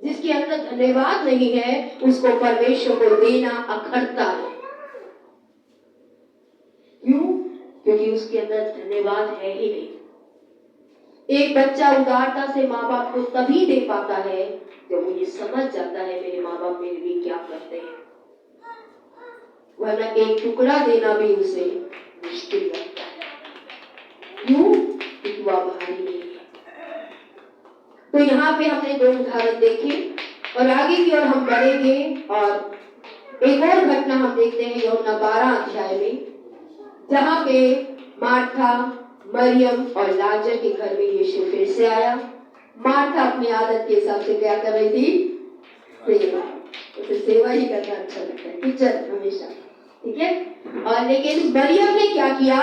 S2: जिसके अंदर धन्यवाद नहीं है उसको परमेश्वर को देना अखरता है। क्यों? क्योंकि उसके अंदर धन्यवाद है ही नहीं। एक बच्चा उदारता से माँ बाप को तभी दे पाता है जब वो ये समझ जाता है मेरे माँ बाप मेरे लिए क्या करते हैं, वरना एक टुकड़ा देना भी उसे मुश्किल लगता है। क्यों? क्योंकि वो आभारी नहीं है। तो यहाँ पे हमने 2 उदाहरण देखे और आगे की ओर हम बढ़ेंगे और एक और घटना हम देखते हैं यूहन्ना 12 अध्याय में, जहाँ पे मार्था, मरियम और लाजर के घर में यीशु फिर से आया। मार्था अपनी आदत के हिसाब से क्या कर रही थी? सेवा। उसे सेवा ही करना अच्छा लगता है, किचन हमेशा, ठीक है। और लेकिन मरियम ने क्या किया?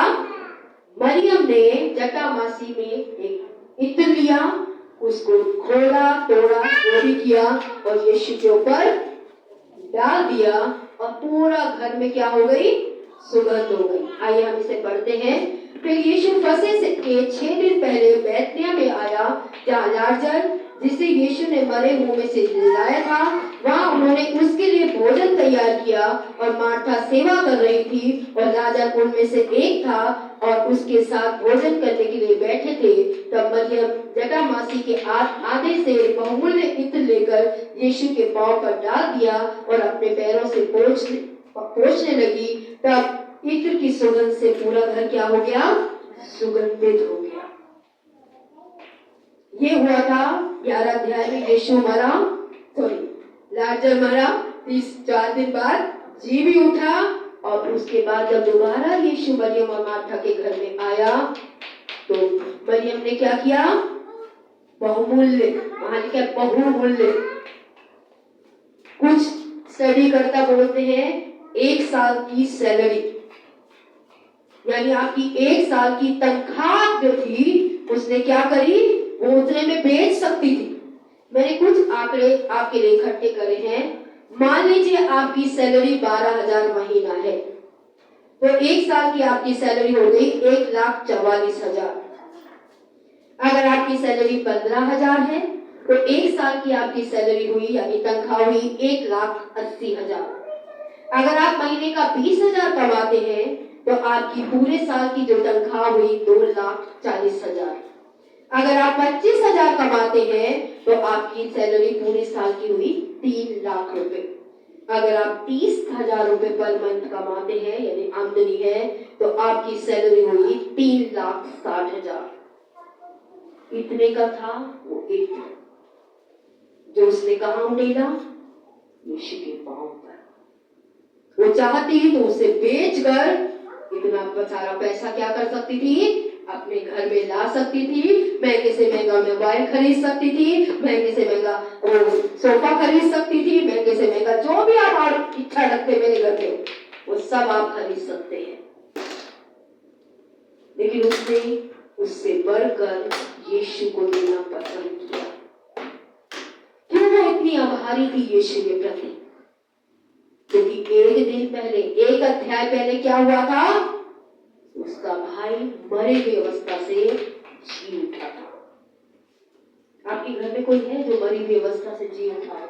S2: मरियम ने जटामासी में एक इत्र लिया, उसको खोला, तोड़ा, जो भी किया और यीशु के ऊपर डाल दिया और पूरा घर में क्या हो गई? सुगंध हो गई। आइए हम इसे पढ़ते हैं। फिर यीशु फसह से 6 दिन पहले बैतनिय्याह में आया, जहाँ लाजर जिसे यीशु ने मरे हुए में से जिलाया था, वहाँ उन्होंने उसके लिए भोजन तैयार किया और मार्था सेवा कर रही थी और लाजर उनमें से एक था और उसके साथ भोजन करने के लिए बैठे थे। तब मरियम जटामासी के आधे से बहुमूल्य इत्र लेकर यीशु के पांव पर डाल दिया और अपने पैरों से पोंछने लगी। तब इत्र की सुगंध से पूरा घर क्या हो गया? सुगंधित हो गया। ये हुआ था 11 अध्याय में। यीशु मरा, लाजर मरा, 4 दिन बाद जी भी उठा और उसके बाद जब दोबारा यीशु मरियम और मार्था के घर में आया तो मरियम ने क्या किया? बहुमूल्य, वहां लिखा है बहुमूल्य। कुछ स्टडी करता बोलते हैं 1 साल की सैलरी, यानी आपकी 1 साल की तनख्वाह जो थी उसने क्या करी? वो उतने में बेच सकती थी। मैंने कुछ आंकड़े आपके लिए इकट्ठे करे हैं। मान लीजिए आपकी सैलरी 12,000 महीना है, तो 1 साल की आपकी सैलरी हो गई 1,44,000। अगर आपकी सैलरी 15,000 है तो 1 साल की आपकी सैलरी हुई यानी तनख्वाह हुई 1,80,000। अगर आप महीने का 20,000 कमाते हैं तो आपकी पूरे साल की जो तनख्वाह हुई 2,40,000। अगर आप 25,000 कमाते हैं तो आपकी सैलरी पूरे साल की हुई 3 लाख रुपए। अगर आप 30,000 रुपए पर मंथ कमाते हैं यानी आमदनी है तो आपकी सैलरी हुई 3,60,000। इतने का था वो इत्र जो उसने कहा उड़ेला? यीशु के पांव पर। वो चाहती तो उसे बेचकर इतना सारा पैसा क्या कर सकती थी? अपने घर में ला सकती थी, महंगे से महंगा मोबाइल खरीद सकती थी, महंगे से महंगा सोफा खरीद सकती थी, महंगे से महंगा जो भी आप इच्छा रखते मेरे घर में वो सब आप खरीद सकते हैं। लेकिन उसने उससे बढ़कर यीशु को देना पसंद किया। क्यों वो इतनी आभारी थी यीशु के प्रति? क्योंकि 1 दिन पहले, 1 अध्याय पहले क्या हुआ था? उसका भाई मरे हुई अवस्था से जी उठा था। आपके घर में कोई है जो मरी हुई अवस्था से जी उठा है,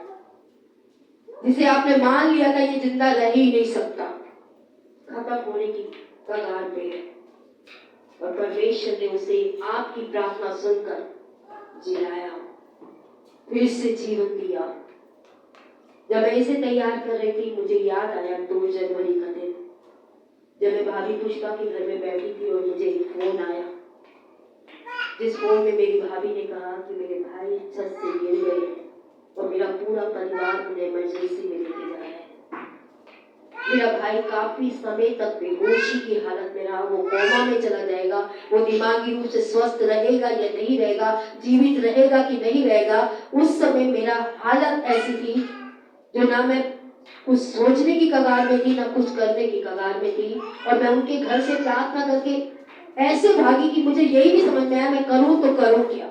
S2: जिसे आपने मान लिया था ये जिंदा रह ही नहीं सकता, खत्म होने की कगार पे है, और परमेश्वर ने उसे आपकी प्रार्थना सुनकर जिलाया, फिर से जीवन दिया। जब मैं इसे तैयार कर रही थी मुझे याद आया 2 जनवरी का दिन, जब मैं भाभी पुष्पा के घर में बैठी थी और मुझे एक फोन आया जिस फोन में मेरी भाभी ने कहा कि मेरे भाई छत से गिर गए और मेरा पूरा परिवार उन्हें इमरजेंसी में लेके जा रहा है। मेरा भाई काफी समय तक बेहोशी की हालत में रहा, वो कोमा में चला जाएगा, वो दिमागी रूप से स्वस्थ रहेगा या नहीं रहेगा, जीवित रहेगा कि नहीं रहेगा। उस समय मेरा हालत ऐसी थी जो ना मैं कुछ सोचने की कगार में थी, ना कुछ करने की कगार में थी। और मैं उनके घर से प्रार्थना करके ऐसे भागी कि मुझे यही नहीं समझ में आया मैं करूं तो करूं क्या।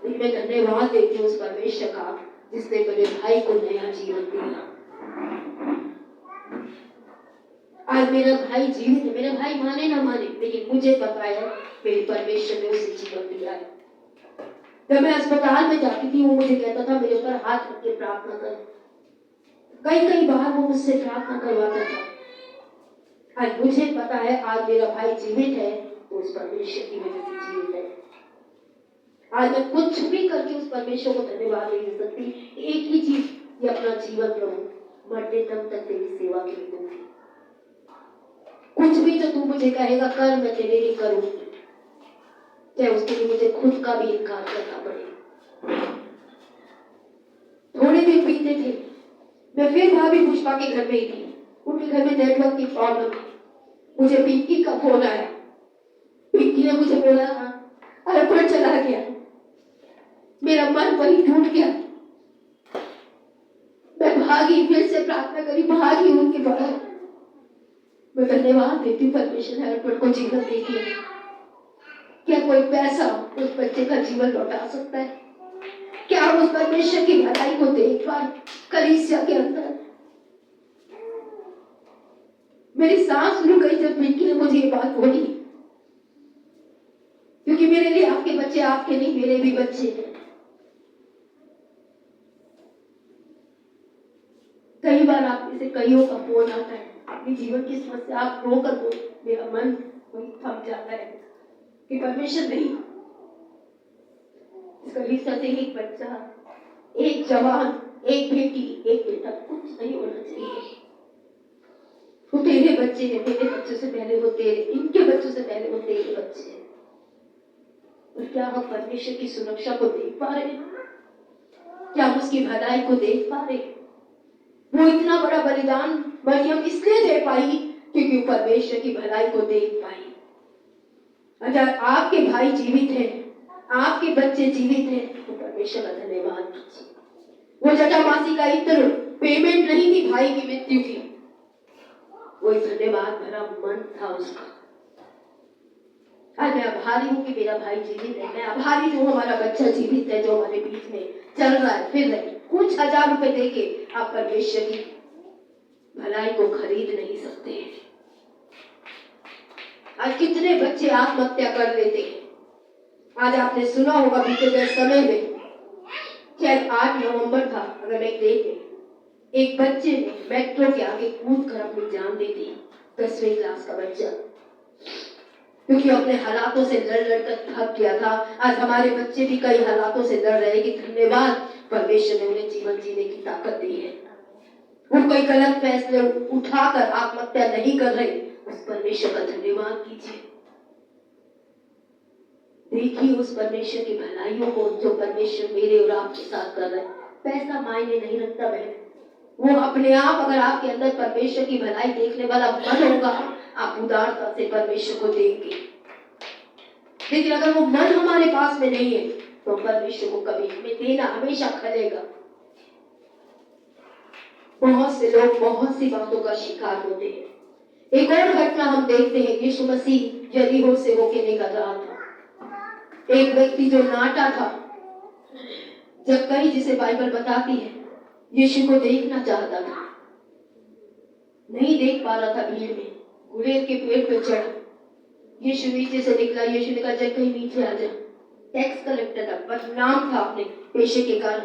S2: लेकिन मैं धन्यवाद देती हूँ उस परमेश्वर का जिसने मेरे भाई को नया जीवन दिया। आज मेरा भाई जीवित है। मेरा भाई माने ना माने, लेकिन मुझे पता है मेरे परमेश्वर ने उसे जीवन दिया है। जब मैं अस्पताल में जाती थी वो मुझे कहता था मेरे ऊपर हाथ रख के प्रार्थना कर। कई बार वो मुझसे प्रार्थना करवाता था। आज मुझे पता है आज मेरा भाई जीवित है तो उस परमेश्वर की वजह से जीवित है। आज मैं कुछ भी करके उस परमेश्वर को धन्यवाद नहीं दे सकती। एक ही चीज, ये अपना जीवन प्रभु मरते दम तक तेरी सेवा के लिए दूंगी। कुछ भी जो तू मुझे कहेगा कर, मैं तेरे लिए करूंगी, चाहे उसके लिए मुझे खुद का भी इनकार करना पड़े। थोड़े दिन बीते थे, मैं फिर भाभी पुष्पा के घर में ही थी। उनके घर में नेटवर्क की प्रॉब्लम थी। मुझे पिंकी का फोन आया। पिंकी ने मुझे बोला अर्पण चला गया। मेरा मन वही टूट गया। मैं भागी, फिर से प्रार्थना करी, भागी उनके बाहर। मैं धन्यवाद देती हूँ परमेश्वर ने अर्पण को जीवन दे दिया। क्या कोई पैसा उस बच्चे का जीवन लौटा सकता है? क्या हम उस परमेश्वर की भलाई को देख पाए कलीसिया के अंदर? मेरी सांस रुक गई जब पिंकी ने मुझे ये बात बोली, क्योंकि मेरे लिए आपके बच्चे आपके नहीं, मेरे भी बच्चे हैं। कई बार आप में से कईयों का फोन आता है, अपनी जीवन की समस्या आप रो कर बोल, मेरा मन वही थम जाता है कि परमेश्वर नहीं। इस कलीसिया से एक बच्चा, एक जवान, एक बेटी, एक बेटा, कुछ नहीं होना चाहिए। वो तेरे बच्चे हैं, मेरे बच्चों से पहले वो तेरे, इनके बच्चों से पहले वो तेरे बच्चे हैं। और क्या हम परमेश्वर की सुरक्षा को देख पा रहे हैं? क्या हम उसकी भलाई को देख पा रहे हैं? वो इतना बड़ा बलिदान मरियम इसलिए दे पाई क्योंकि वो परमेश्वर की भलाई को देख पाई। अगर आपके भाई जीवित हैं, आपके बच्चे जीवित हैं, तो परमेश्वर का धन्यवाद कीजिए। वो जटामासी का इत्र पेमेंट नहीं थी भाई की मृत्यु की, वो धन्यवाद भरा मन था उसका। आज मैं आभारी हूँ कि मेरा भाई जीवित है। मैं आभारी हूँ हमारा बच्चा जीवित है जो हमारे बीच में चल रहा है, फिर रहे। कुछ हजार रुपए देके आप परमेश्वर की भलाई को खरीद नहीं सकते हैं। आज कितने बच्चे आत्महत्या कर लेते हैं। आज आपने सुना होगा बीते गए समय में, शायद 8 नवंबर था, अगर मैं देख, एक बच्चे ने मेट्रो के आगे कूद कर अपनी जान दे दी। 10वीं क्लास का बच्चा, क्योंकि अपने हालातों से लड़ कर थक गया था। आज हमारे बच्चे भी कई हालातों से लड़ रहे हैं कि धन्यवाद परमेश्वर ने उन्हें जीवन जीने की ताकत दी है। वो कोई गलत फैसले उठाकर आत्महत्या नहीं कर रहे, उस परमेश्वर का धन्यवाद कीजिए। देखिए उस परमेश्वर की भलाइयों को जो परमेश्वर मेरे और आपके साथ कर रहा है। पैसा मायने नहीं रखता बहन, वो अपने आप अगर आपके अंदर परमेश्वर की भलाई देखने वाला मन होगा, आप उदारता से परमेश्वर को देंगे। लेकिन अगर वो मन हमारे पास में नहीं है तो परमेश्वर को कभी हमें देना हमेशा खलेगा। बहुत से लोग बहुत सी बातों का शिकार होते हैं। एक और घटना हम देखते हैं, यीशु मसीह यरीहो से होके निकल रहा था। एक व्यक्ति जो नाटा था, जब कई, जिसे बाइबल बताती है, यीशु को देखना चाहता था, नहीं देख पा रहा था भीड़ में, गुलेर के पेड़ पे चढ़ा। यीशु नीचे से निकला। यीशु ने कहा जब कहीं नीचे आ जा। टैक्स कलेक्टर था, बदनाम था अपने पेशे के कारण।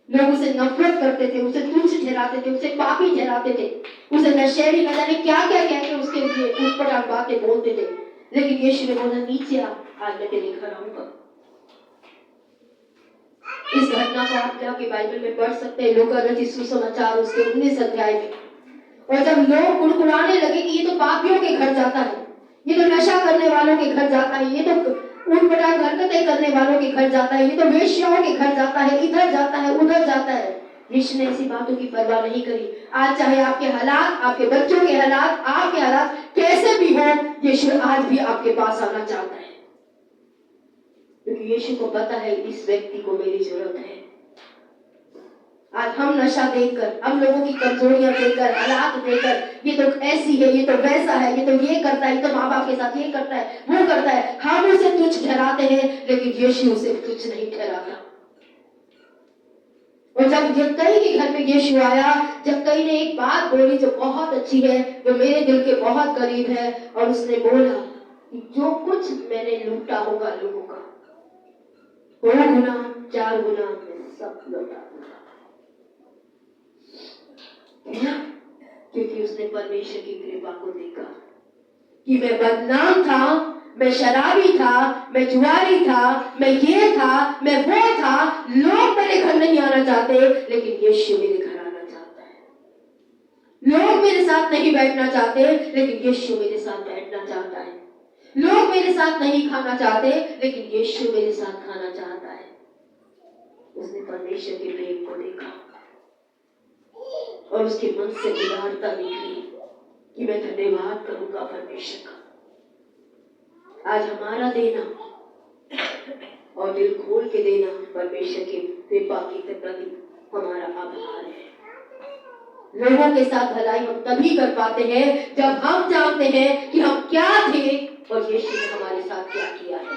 S2: लोग उसे नफरत करते थे, उसे तुच्छ ठहराते थे, उसे पापी ठहराते थे, उसे नशेड़ी, न जाने क्या क्या कहते उसके लिए उठपटांग बातें बोलते थे। लेकिन यीशु ने बोला नीचे आ, आज मैं तेरे घर आऊंगा। इस घटना को आप जाके बाइबल में पढ़ सकते हैं, लूका रचित सुसमाचार उसके 19 अध्याय में। और जब लोग कुड़कुड़ाने लगे कि ये तो पापियों के घर जाता है, ये तो नशा करने वालों के घर जाता है, ये तो उठपटांग हरकतें करने वालों के घर जाता है, ये तो वेश्याओं के घर जाता है, इधर जाता है, उधर जाता है। यीशु ने ऐसी बातों की परवाह नहीं करी। आज चाहे आपके हालात, आपके बच्चों के हालात, आपके हालात कैसे भी हो, यीशु आज भी आपके पास आना चाहता है, क्योंकि यीशु को पता है इस व्यक्ति को मेरी जरूरत है। आज हम नशा देखकर, हम लोगों की कमजोरियां देखकर, हालात देखकर, ये तो ऐसी है, ये तो वैसा है, ये तो ये करता है, ये तो माँ बाप के साथ ये करता है, वो करता है, हम उसे तुच्छ ठहराते हैं, लेकिन यीशु उसे तुच्छ नहीं ठहराता। और जब जक्कई के घर में यीशु आया, जक्कई ने एक बात बोली जो बहुत अच्छी है, जो मेरे दिल के बहुत करीब है, और उसने बोला कि जो कुछ मैंने लूटा होगा लोगों का, 2 गुना 4 गुना मैं सब लौटा दूंगा। क्योंकि उसने परमेश्वर की कृपा को देखा कि मैं बदनाम था, मैं शराबी था, मैं जुआरी था, मैं ये था, मैं वो था, लोग मेरे घर नहीं आना चाहते, लेकिन यीशु मेरे घर आना चाहता है। लोग मेरे साथ नहीं बैठना चाहते, लेकिन यीशु मेरे साथ बैठना चाहता है। लोग मेरे साथ नहीं खाना चाहते, लेकिन यीशु मेरे साथ खाना चाहता है। उसने परमेश्वर के प्रेम को देखा और उसके मन से उदारता निकली कि मैं धन्यवाद करूंगा परमेश्वर का। आज हमारा देना और दिल खोल के देना परमेश्वर की कृपा के प्रति हमारा आभार है। लोगों के साथ भलाई हम तभी कर पाते हैं जब हम जानते हैं कि हम क्या थे और यीशु ने हमारे साथ क्या किया है।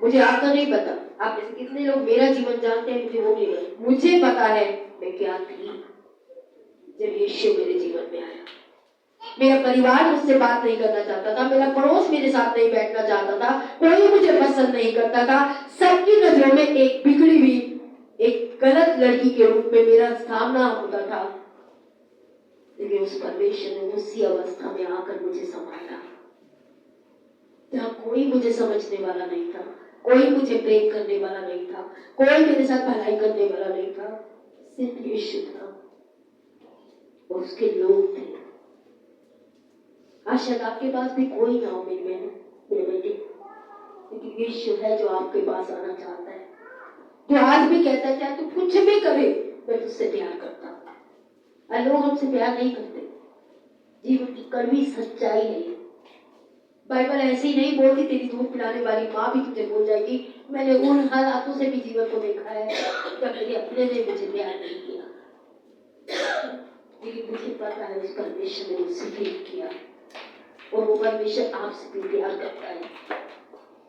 S2: मुझे आपका नहीं पता, आप जैसे कितने लोग मेरा जीवन जानते हैं, मुझे वो नहीं पता। मुझे पता है मैं क्या थी जब यीशु मेरे जीवन में आया। मेरा परिवार मुझसे बात नहीं करना चाहता था, मेरा पड़ोस मेरे साथ नहीं बैठना चाहता था, कोई मुझे पसंद नहीं करता था, सबकी नजरों में एक बिगड़ी हुई, एक गलत लड़की के रूप में मेरा सामना होता था। लेकिन उस परमेश्वर ने उसी अवस्था में आकर मुझे संभाला, जहाँ कोई मुझे समझने वाला नहीं था, कोई मुझे प्रेम करने वाला नहीं था, कोई मेरे साथ भलाई करने वाला नहीं था, सिर्फ यीशु था और उसके लोग थे। आज शायद आपके पास भी कोई ना हो मेरे बेटे, लेकिन यीशु है जो आपके पास आना चाहता है, जो आज भी कहता है चाहे तू कुछ भी करे मैं तुझसे प्यार करता हूं। लोग हमसे प्यार नहीं करते, जीवन की कड़वी सच्चाई है। बाइबल ऐसे ही नहीं बोलती तेरी दूध पिलाने वाली माँ भी तुझे बोल जाएगी मैंने उन हालातों से भी जीवन को देखा है जब मेरे अपने ने मुझे प्यार नहीं किया, लेकिन मुझे पता है उस परमेश्वर ने मुझसे प्यार किया और वो परमेश्वर आपसे भी प्यार करता है।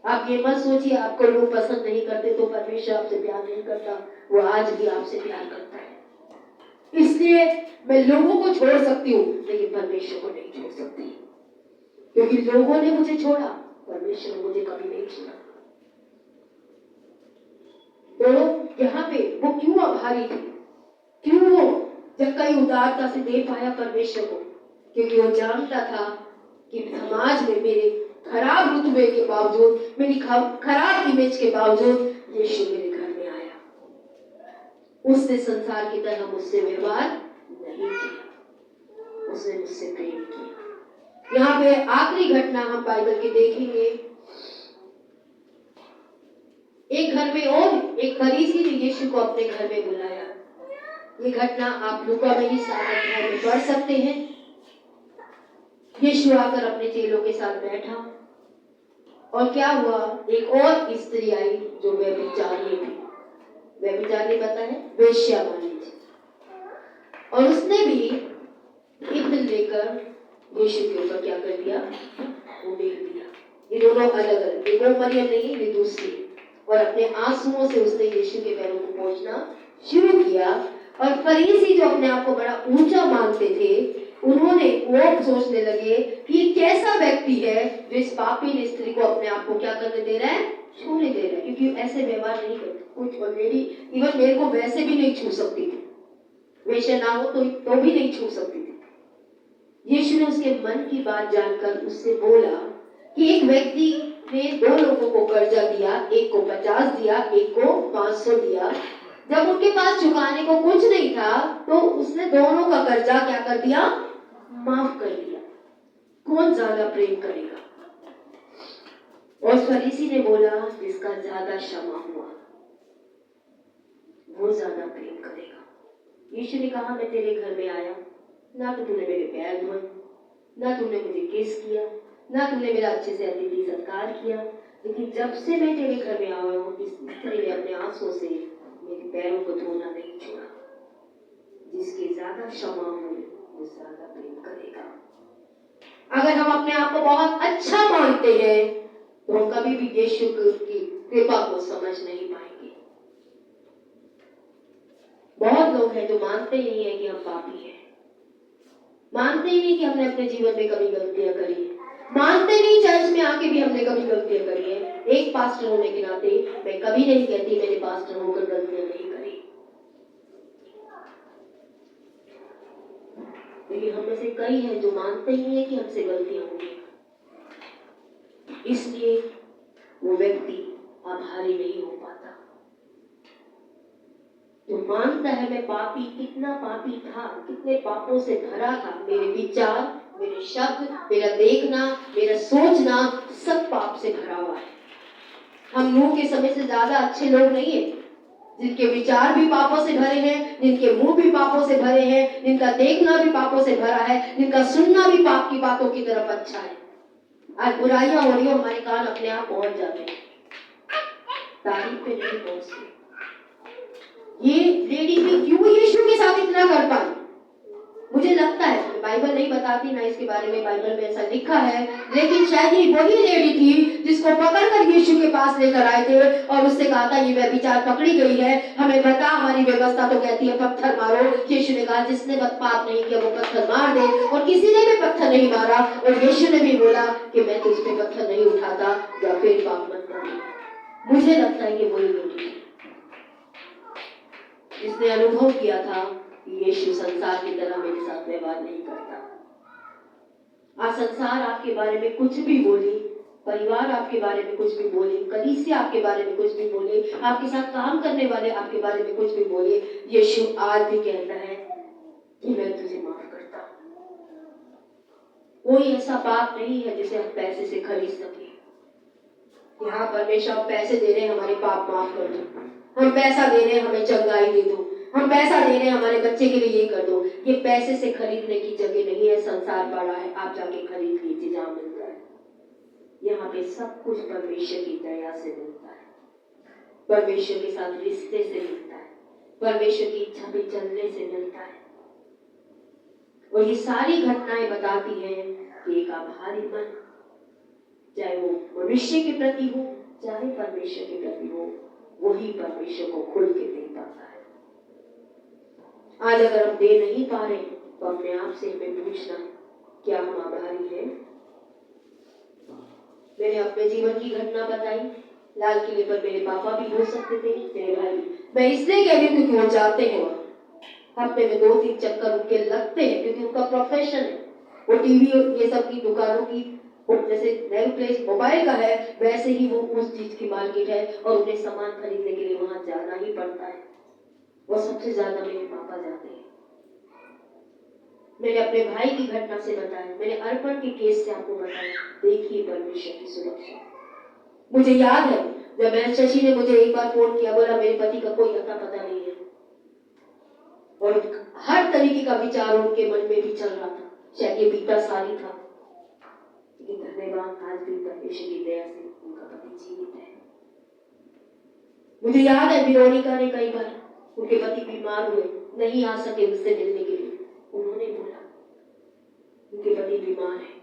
S2: आप ये मत सोचिए आपको लोग पसंद नहीं करते तो परमेश्वर आपसे प्यार नहीं करता, वो आज भी आपसे प्यार करता है। इसलिए मैं लोगों को छोड़ सकती हूँ लेकिन परमेश्वर को नहीं छोड़ सकती, क्योंकि लोगों ने मुझे छोड़ा, परमेश्वर ने मुझे कभी नहीं छोड़ा। तो यहाँ पे वो क्यों आभारी थी, क्यों वो जक्कई उदारता से दे पाया परमेश्वर को, क्योंकि वो जानता था कि समाज में मेरे खराब रुतबे के बावजूद, मेरी खराब इमेज के बावजूद यीशु मेरे घर में आया। उसने संसार की तरह मुझसे व्यवहार नहीं किया, उसने मुझसे प्रेम किया। यहाँ पे आखिरी घटना हम बाइबल के देखेंगे। एक घर में और एक फरीसी ने यीशु को अपने घर में बुलाया। ये घटना आप लूका में ही 7 अध्याय में पढ़ सकते हैं। यीशु आकर अपने चेलों के साथ बैठा और क्या हुआ, एक और स्त्री आई जो व्यभिचारिणी थी। व्यभिचारिणी पता है, वेश्या मानी थी, और उसने भी इत्र लेकर यीशु के ऊपर क्या कर दिया, उंडेल दिया। ये दोनों अलग अलग, एक और मरियम नहीं, ये दूसरी, और अपने आंसुओं से उसने यीशु के पैरों को पोंछना शुरू किया। और फरीसी जो अपने आप को बड़ा ऊंचा मानते थे, उन्होंने वो सोचने लगे कि ये कैसा व्यक्ति है जो इस पापी स्त्री को अपने आप को क्या करने दे रहा है, छूने दे रहा है, क्योंकि ऐसे व्यवहार नहीं करते। कुछ ऑलरेडी इवन मेरे को वैसे भी नहीं छू सकती थी, वेश्या ना हो तो भी नहीं छू सकती थी। यीशु ने उसके मन की बात जानकर उससे बोला कि एक व्यक्ति ने 2 लोगों को कर्जा दिया, एक को 50 दिया, एक को 500 दिया। जब उनके पास चुकाने को कुछ नहीं था तो उसने दोनों का कर्जा क्या कर दिया, माफ कर दिया। कौन ज्यादा प्रेम करेगा? और फरीसी ने बोला, जिसका ज्यादा क्षमा हुआ वो ज्यादा प्रेम करेगा। यीशु ने कहा, मैं तेरे घर में आया, ना तो तूने मेरे पैर धोए, ना तूने मुझे किस किया, ना तूने मेरा अच्छे से अतिथि सत्कार किया, लेकिन जब से मैं तेरे घर में आया हूँ, इस स्त्री ने अपने आंसुओं से मेरे पैरों को धोना नहीं छोड़ा। जिसकी ज्यादा क्षमा हुई वो ज्यादा प्रेम करेगा। अगर हम अपने आप को बहुत अच्छा मानते हैं तो हम कभी भी यीशु की कृपा को समझ नहीं पाएंगे। बहुत लोग हैं जो मानते ही नहीं है कि हम पापी हैं, मानते ही नहीं कि हमने अपने जीवन में कभी गलतियां करी है, मानते नहीं चर्च में आके भी हमने कभी गलतियां करी है। एक पास्टर होने के नाते मैं कभी नहीं कहती मैंने पास्टर होकर गलतियां नहीं करी, लेकिन हम में से कई हैं जो मानते ही है कि हमसे गलतियां हुई, इसलिए वो व्यक्ति आभारी नहीं हो पाता। जो मानता है मैं पापी, कितना पापी था, कितने पापों से भरा था, मेरे विचार, मेरे शब्द, मेरा देखना, मेरा सोचना सब पाप से भरा हुआ है। हम नूह के समय से ज्यादा अच्छे लोग नहीं है, जिनके विचार भी पापों से भरे हैं, जिनके मुंह भी पापों से भरे हैं, जिनका देखना भी पापों से भरा है, जिनका सुनना भी पाप की बातों की तरफ अच्छा है। आज बुराइयां हो रही हो, हमारे कान अपने आप पहुंच जाते हैं, तारीफ पे नहीं पहुंचते। ये लेडी भी क्यों यीशु के साथ इतना कर पाई? मुझे लगता है, बाइबल नहीं बताती ना इसके बारे में, बाइबल में ऐसा लिखा है, लेकिन शायद ये वही लेडी थी जिसको पकड़कर यीशु के पास लेकर आए थे और उससे कहा था ये व्यभिचार पकड़ी गई है, हमें बता, हमारी व्यवस्था तो कहती है पत्थर मारो। यीशु ने कहा जिसने पाप नहीं किया वो पत्थर मार दे, और किसी ने भी पत्थर नहीं मारा, और यीशु ने भी बोला कि मैं तुझ पे पत्थर नहीं उठाता, या फिर पाप मत कर। मुझे लगता है कि वही लेडी थी जिसने अनुभव किया था कि यीशु संसार की तरह मेरे साथ व्यवहार नहीं करता। आज संसार आपके बारे में कुछ भी बोले, परिवार आपके बारे में कुछ भी बोले, कलीसिया आपके बारे में कुछ भी बोले, आपके साथ काम करने वाले आपके बारे में कुछ भी बोले, यीशु आज भी कहता है कि मैं तुझे माफ करता हूं। कोई ऐसा पाप नहीं है जिसे हम पैसे से खरीद सके। यहाँ परमेश्वर पैसे दे रहे हैं हमारे पाप माफ कर दो, हम पैसा दे रहे हैं हमें चंगाई दे दो, हम पैसा दे रहे हैं हमारे बच्चे के लिए ये कर दो। ये पैसे से खरीदने की जगह नहीं है, संसार बड़ा है, आप जाके खरीद लीजिए जहां मिलता है। यहाँ पे सब कुछ परमेश्वर की दया से मिलता है, परमेश्वर के साथ रिश्ते से मिलता है, परमेश्वर की इच्छा पे चलने से मिलता है। और ये सारी घटनाएं बताती हैं कि एक आभारी मन, चाहे वो मनुष्य के प्रति हो चाहे परमेश्वर के प्रति हो, वही परमेश्वर को खुल के दे पाता है। आज अगर हम दे नहीं पा रहे तो अपने आप से हमें पूछना, क्या हम आभारी हैं? मैंने अपने जीवन की घटना बताई, लाल किले पर मेरे पापा भी हो सकते थे, मेरे भाई भी। मैं इसलिए कह रही हूँ क्योंकि वो जाते हैं, हफ्ते में 2-3 चक्कर उनके लगते हैं, क्योंकि उनका प्रोफेशन है। वो टीवी और ये सब की दुकानों की, जैसे नए प्लेस मोबाइल का है, वैसे ही वो उस चीज की मार्केट है, और उन्हें सामान खरीदने के लिए वहां जाना ही पड़ता है। वो सबसे ज्यादा मेरे पापा जाते हैं। मैंने अपने भाई की घटना से बताया, मैंने अर्पण के केस से आपको बताया। देखिए परमेश्वर की सुरक्षा। मुझे याद है जब मैं शशि ने मुझे एक बार फोन किया, बोला मेरे पति का कोई अता पता नहीं है, और हर तरीके का विचार उनके मन में भी चल रहा था, शायद ये बीता सारी था, लेकिन धन्यवाद आज भी परमेश्वर की दया से उनका पति जीवित है। मुझे याद है विरोनिका ने कई बार, उनके पति बीमार हुए, नहीं आ सके उससे मिलने के लिए, उन्होंने बोला उनके पति बीमार है।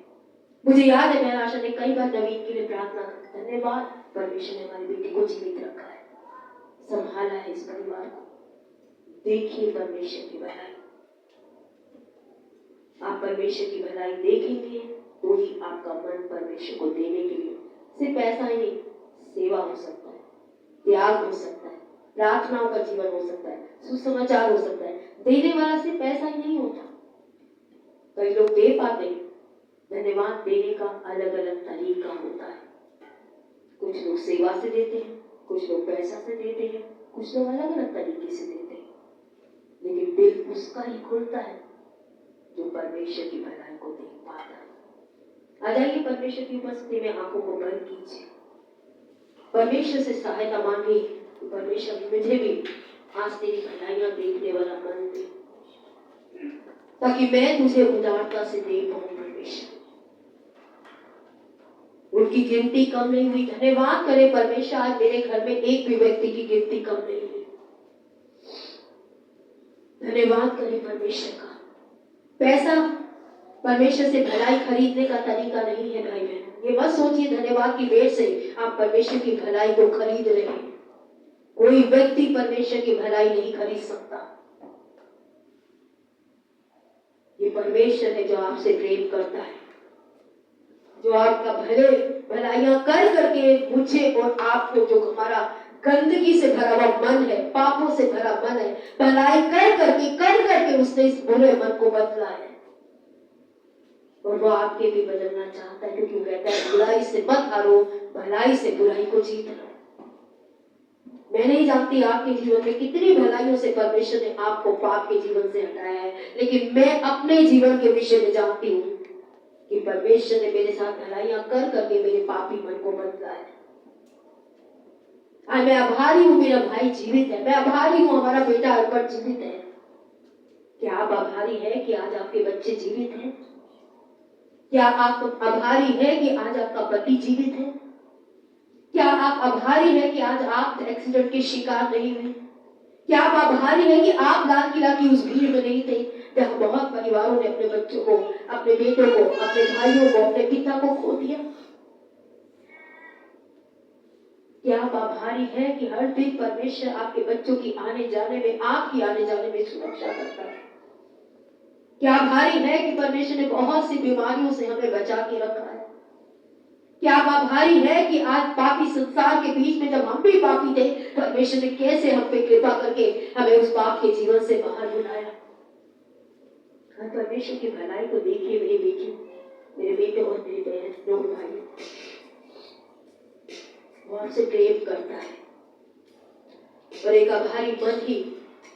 S2: मुझे याद है मैं आशा ने कई बार नवीन के लिए प्रार्थना की, धन्यवाद परमेश्वर ने हमारी बेटी को जीवित रखा है, संभाला है इस परिवार को। देखिए परमेश्वर की भलाई, आप परमेश्वर की भलाई देखेंगे तो ही आपका मन परमेश्वर को देने के लिए, सिर्फ पैसा ही नहीं, सेवा हो सकता है, त्याग हो सकता है, प्रार्थनाओं का जीवन हो सकता है, सुसमाचार हो सकता है। देने वाला सिर्फ पैसा ही नहीं होता। कई लोग दे पाते हैं, धन्यवाद देने का अलग अलग तरीका होता है। कुछ लोग सेवा से देते हैं, कुछ लोग पैसा से देते हैं, कुछ लोग अलग अलग तरीके से देते हैं, लेकिन दिल उसका ही खुलता है जो परमेश्वर की भलाई को देख पाता है। आ जाइए परमेश्वर की उपस्थिति में, आंखों को बंद कीजिए, परमेश्वर से सहायता मांगिए कि परमेश्वर मुझे भी आज तेरी भलाइयां देखने वाला मन दे, ताकि मैं तुझे उदारता से दे पाऊं। परमेश्वर, उनकी गिनती कम नहीं हुई। धन्यवाद करें परमेश्वर, आज मेरे घर में एक भी व्यक्ति की गिनती कम नहीं हुई। धन्यवाद करें परमेश्वर का। पैसा परमेश्वर से भलाई खरीदने का तरीका नहीं है भाई बहन। ये मत सोचिए धन्यवाद की वेट से आप परमेश्वर की भलाई को खरीद रहे हैं। कोई व्यक्ति परमेश्वर की भलाई नहीं खरीद सकता। ये परमेश्वर है जो आपसे प्रेम करता है, जो आपका भलाइयां कर करके मुझे और आपको, जो हमारा गंदगी से भरा हुआ मन है, पापों से भरा मन है, भलाई कर करके उसने इस बुरे मन को बदला है। और वो आपके भी बदलना चाहता है, क्योंकि वो कहता है बुराई से मत हारो, भलाई से बुराई को जीत लो। मैं नहीं जानती आपके जीवन में कितनी भलाइयों से परमेश्वर ने आपको पाप के जीवन से हटाया है, लेकिन मैं अपने जीवन के विषय में जानती हूँ कि परमेश्वर ने मेरे साथ भलाइयां कर करके मेरे पापी मन को बदला है। आज मैं आभारी हूँ, मेरा भाई जीवित है। मैं आभारी हूँ, हमारा बेटा अर्पण जीवित है। क्या आप आभारी है कि आज आपके बच्चे जीवित हैं? क्या आप आभारी है कि आज आपका पति जीवित है? क्या आप आभारी है कि आज आप एक्सीडेंट के शिकार नहीं हुए? क्या आप आभारी है कि आप लाल किला की उस भीड़ में नहीं थे जहां बहुत परिवारों ने अपने बच्चों को, अपने बेटों को, अपने भाइयों को, अपने पिता को खो दिया? क्या आप आभारी है कि हर दिन परमेश्वर आपके बच्चों की आने जाने में, आपकी आने जाने में सुरक्षा करता है? क्या आभारी है कि परमेश्वर ने बहुत सी बीमारियों से हमें बचा के रखा है? क्या आप आभारी है कि आज पापी संसार के बीच में जब हम भी पापी थे, परमेश्वर ने कैसे हम पे कृपा करके हमें उस पाप के जीवन से बाहर बुलाया? परमेश्वर की भलाई को देखिए मेरी बेटी, मेरे बेटे और मेरी बहन, दोनों भाई, वो आपसे प्रेम करता है। और एक आभारी मन ही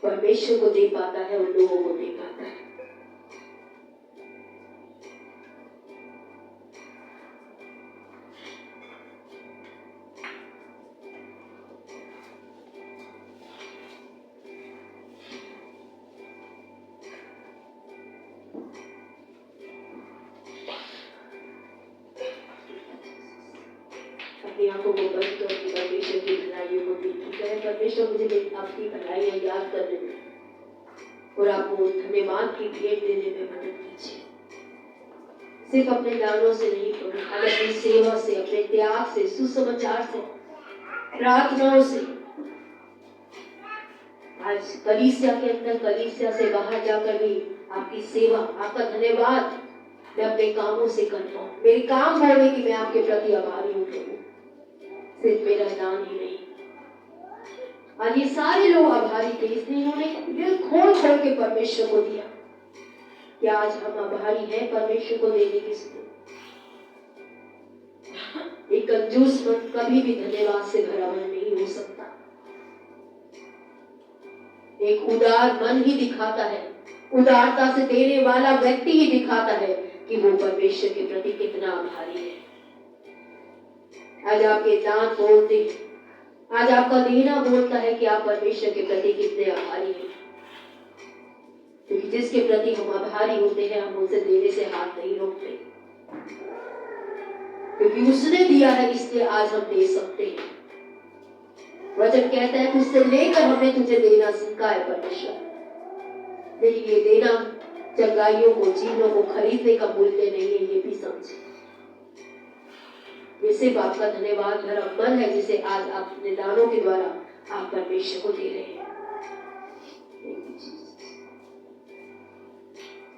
S2: परमेश्वर को दे पाता है और लोगों को दे पाता है। अपनी आंखों को बंद कर परमेश्वर की भलाइयों को देखिए। परमेश्वर मुझे आपकी भलाइयां याद करने में और आपको धन्यवाद की भेंट देने में मदद कीजिए। सिर्फ अपने दानों से नहीं, अपनी सेवा से, अपने त्याग से, सुसमाचार से, प्रार्थनाओं से। आज कलीसिया के अंदर, कलीसिया से बाहर जाकर भी आपकी सेवा, आपका धन्यवाद मैं अपने कामों से कर पाऊं। मेरे काम बोले कि मैं आपके प्रति आभारी हूँ प्रभु, सिर्फ मेरा दान ही नहीं। आज ये सारे लोग आभारी थे, इसलिए इन्होंने दिल खोल खोल के परमेश्वर को दिया। क्या आज हम आभारी हैं परमेश्वर को देने के लिए? एक कंजूस मन कभी भी धन्यवाद से भरा मन नहीं हो सकता। एक उदार मन ही दिखाता है, उदारता से देने वाला व्यक्ति ही दिखाता है कि वो परमेश्वर के प्रति कितना आभारी है। आज आपके दान बोलते हैं, आज आपका देना बोलता है कि आप परमेश्वर के प्रति कितने आभारी हैं। क्योंकि जिसके प्रति हम आभारी होते हैं, हम उनसे देने से हाथ नहीं रोकते, क्योंकि उसने दिया है, इसलिए आज हम दे सकते हैं। वचन कहता है तुझसे लेकर हमने तुझे देना सीखा है परमेश्वर। लेकिन ये देना चंगाइयों को, जीवनों को खरीदने का मूल्य नहीं है, ये भी समझे। ये सिर्फ आपका धन्यवाद भरा मन है जिसे आज आप अपने दानों के द्वारा आप परमेश्वर को दे रहे हैं।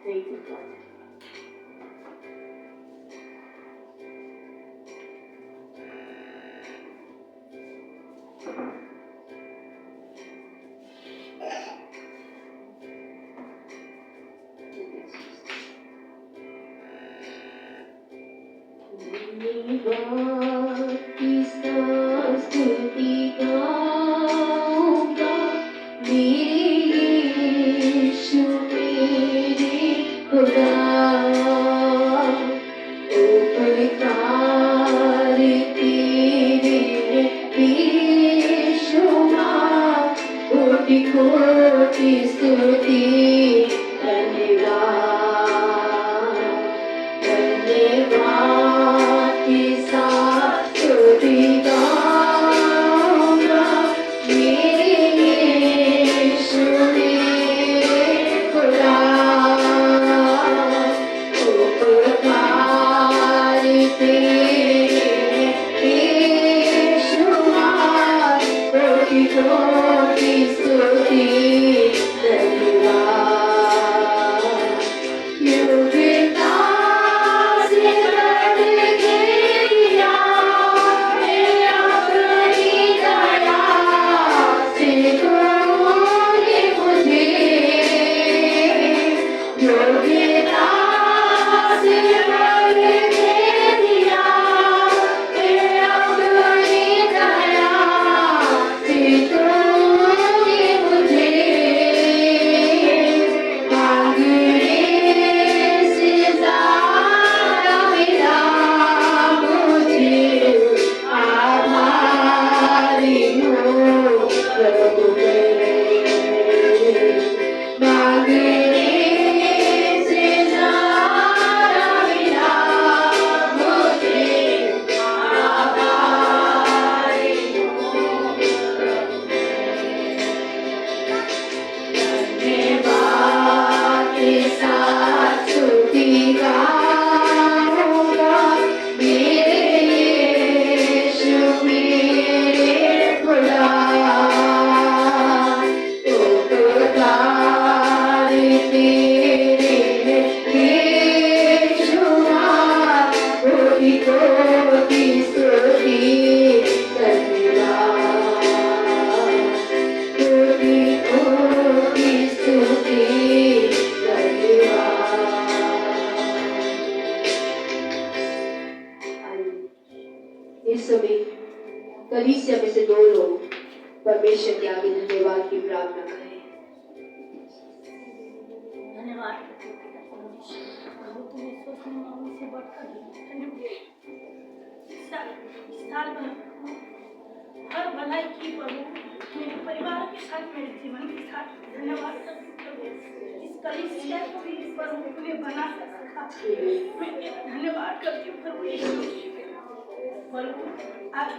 S2: Thank you, Father. खुदा कोटि कोटि स्तुति धन्यवाद धन्यवाद के साथ स्तुति गाऊंगा मेरे यीशु मेरे खुदा उपकार तेरे बेशुमार कोटि कोटि स्तुति धन्यवाद योग्यता से बढ़ के दिया मेरा अपनी दया से तूने मुझे योग्यता से बढ़ के दिया मेरा अपनी दया से तूने मुझे मांगने से ज़्यादा मिला मुझे आभारी हूँ प्रभु मेरे मांगने से ज़्यादा मिला मुझे आभारी हूँ धन्यवाद के साथ स्तुति गाऊंगा मेरे यीशु मेरे खुदा उपकार तेरे बेशुमार कोटि कोटि स्तुति धन्यवाद कोटि कोटि स्तुति धन्यवाद इस समय कलीसिया में से 2 लोग परमेश्वर के आगे धन्यवाद की प्रार्थना करें।
S3: धन्यवाद प्रभु तुम्हें सोचने वालों से बढ़कर साल भर हर भलाई की प्रभु मेरे परिवार के साथ मेरे जीवन के साथ धन्यवाद करती हूँ प्रभु इस कलीसिया को भी प्रभु तूने बना कर रखा मैं धन्यवाद करती हूँ प्रभु यीशु प्रभु आज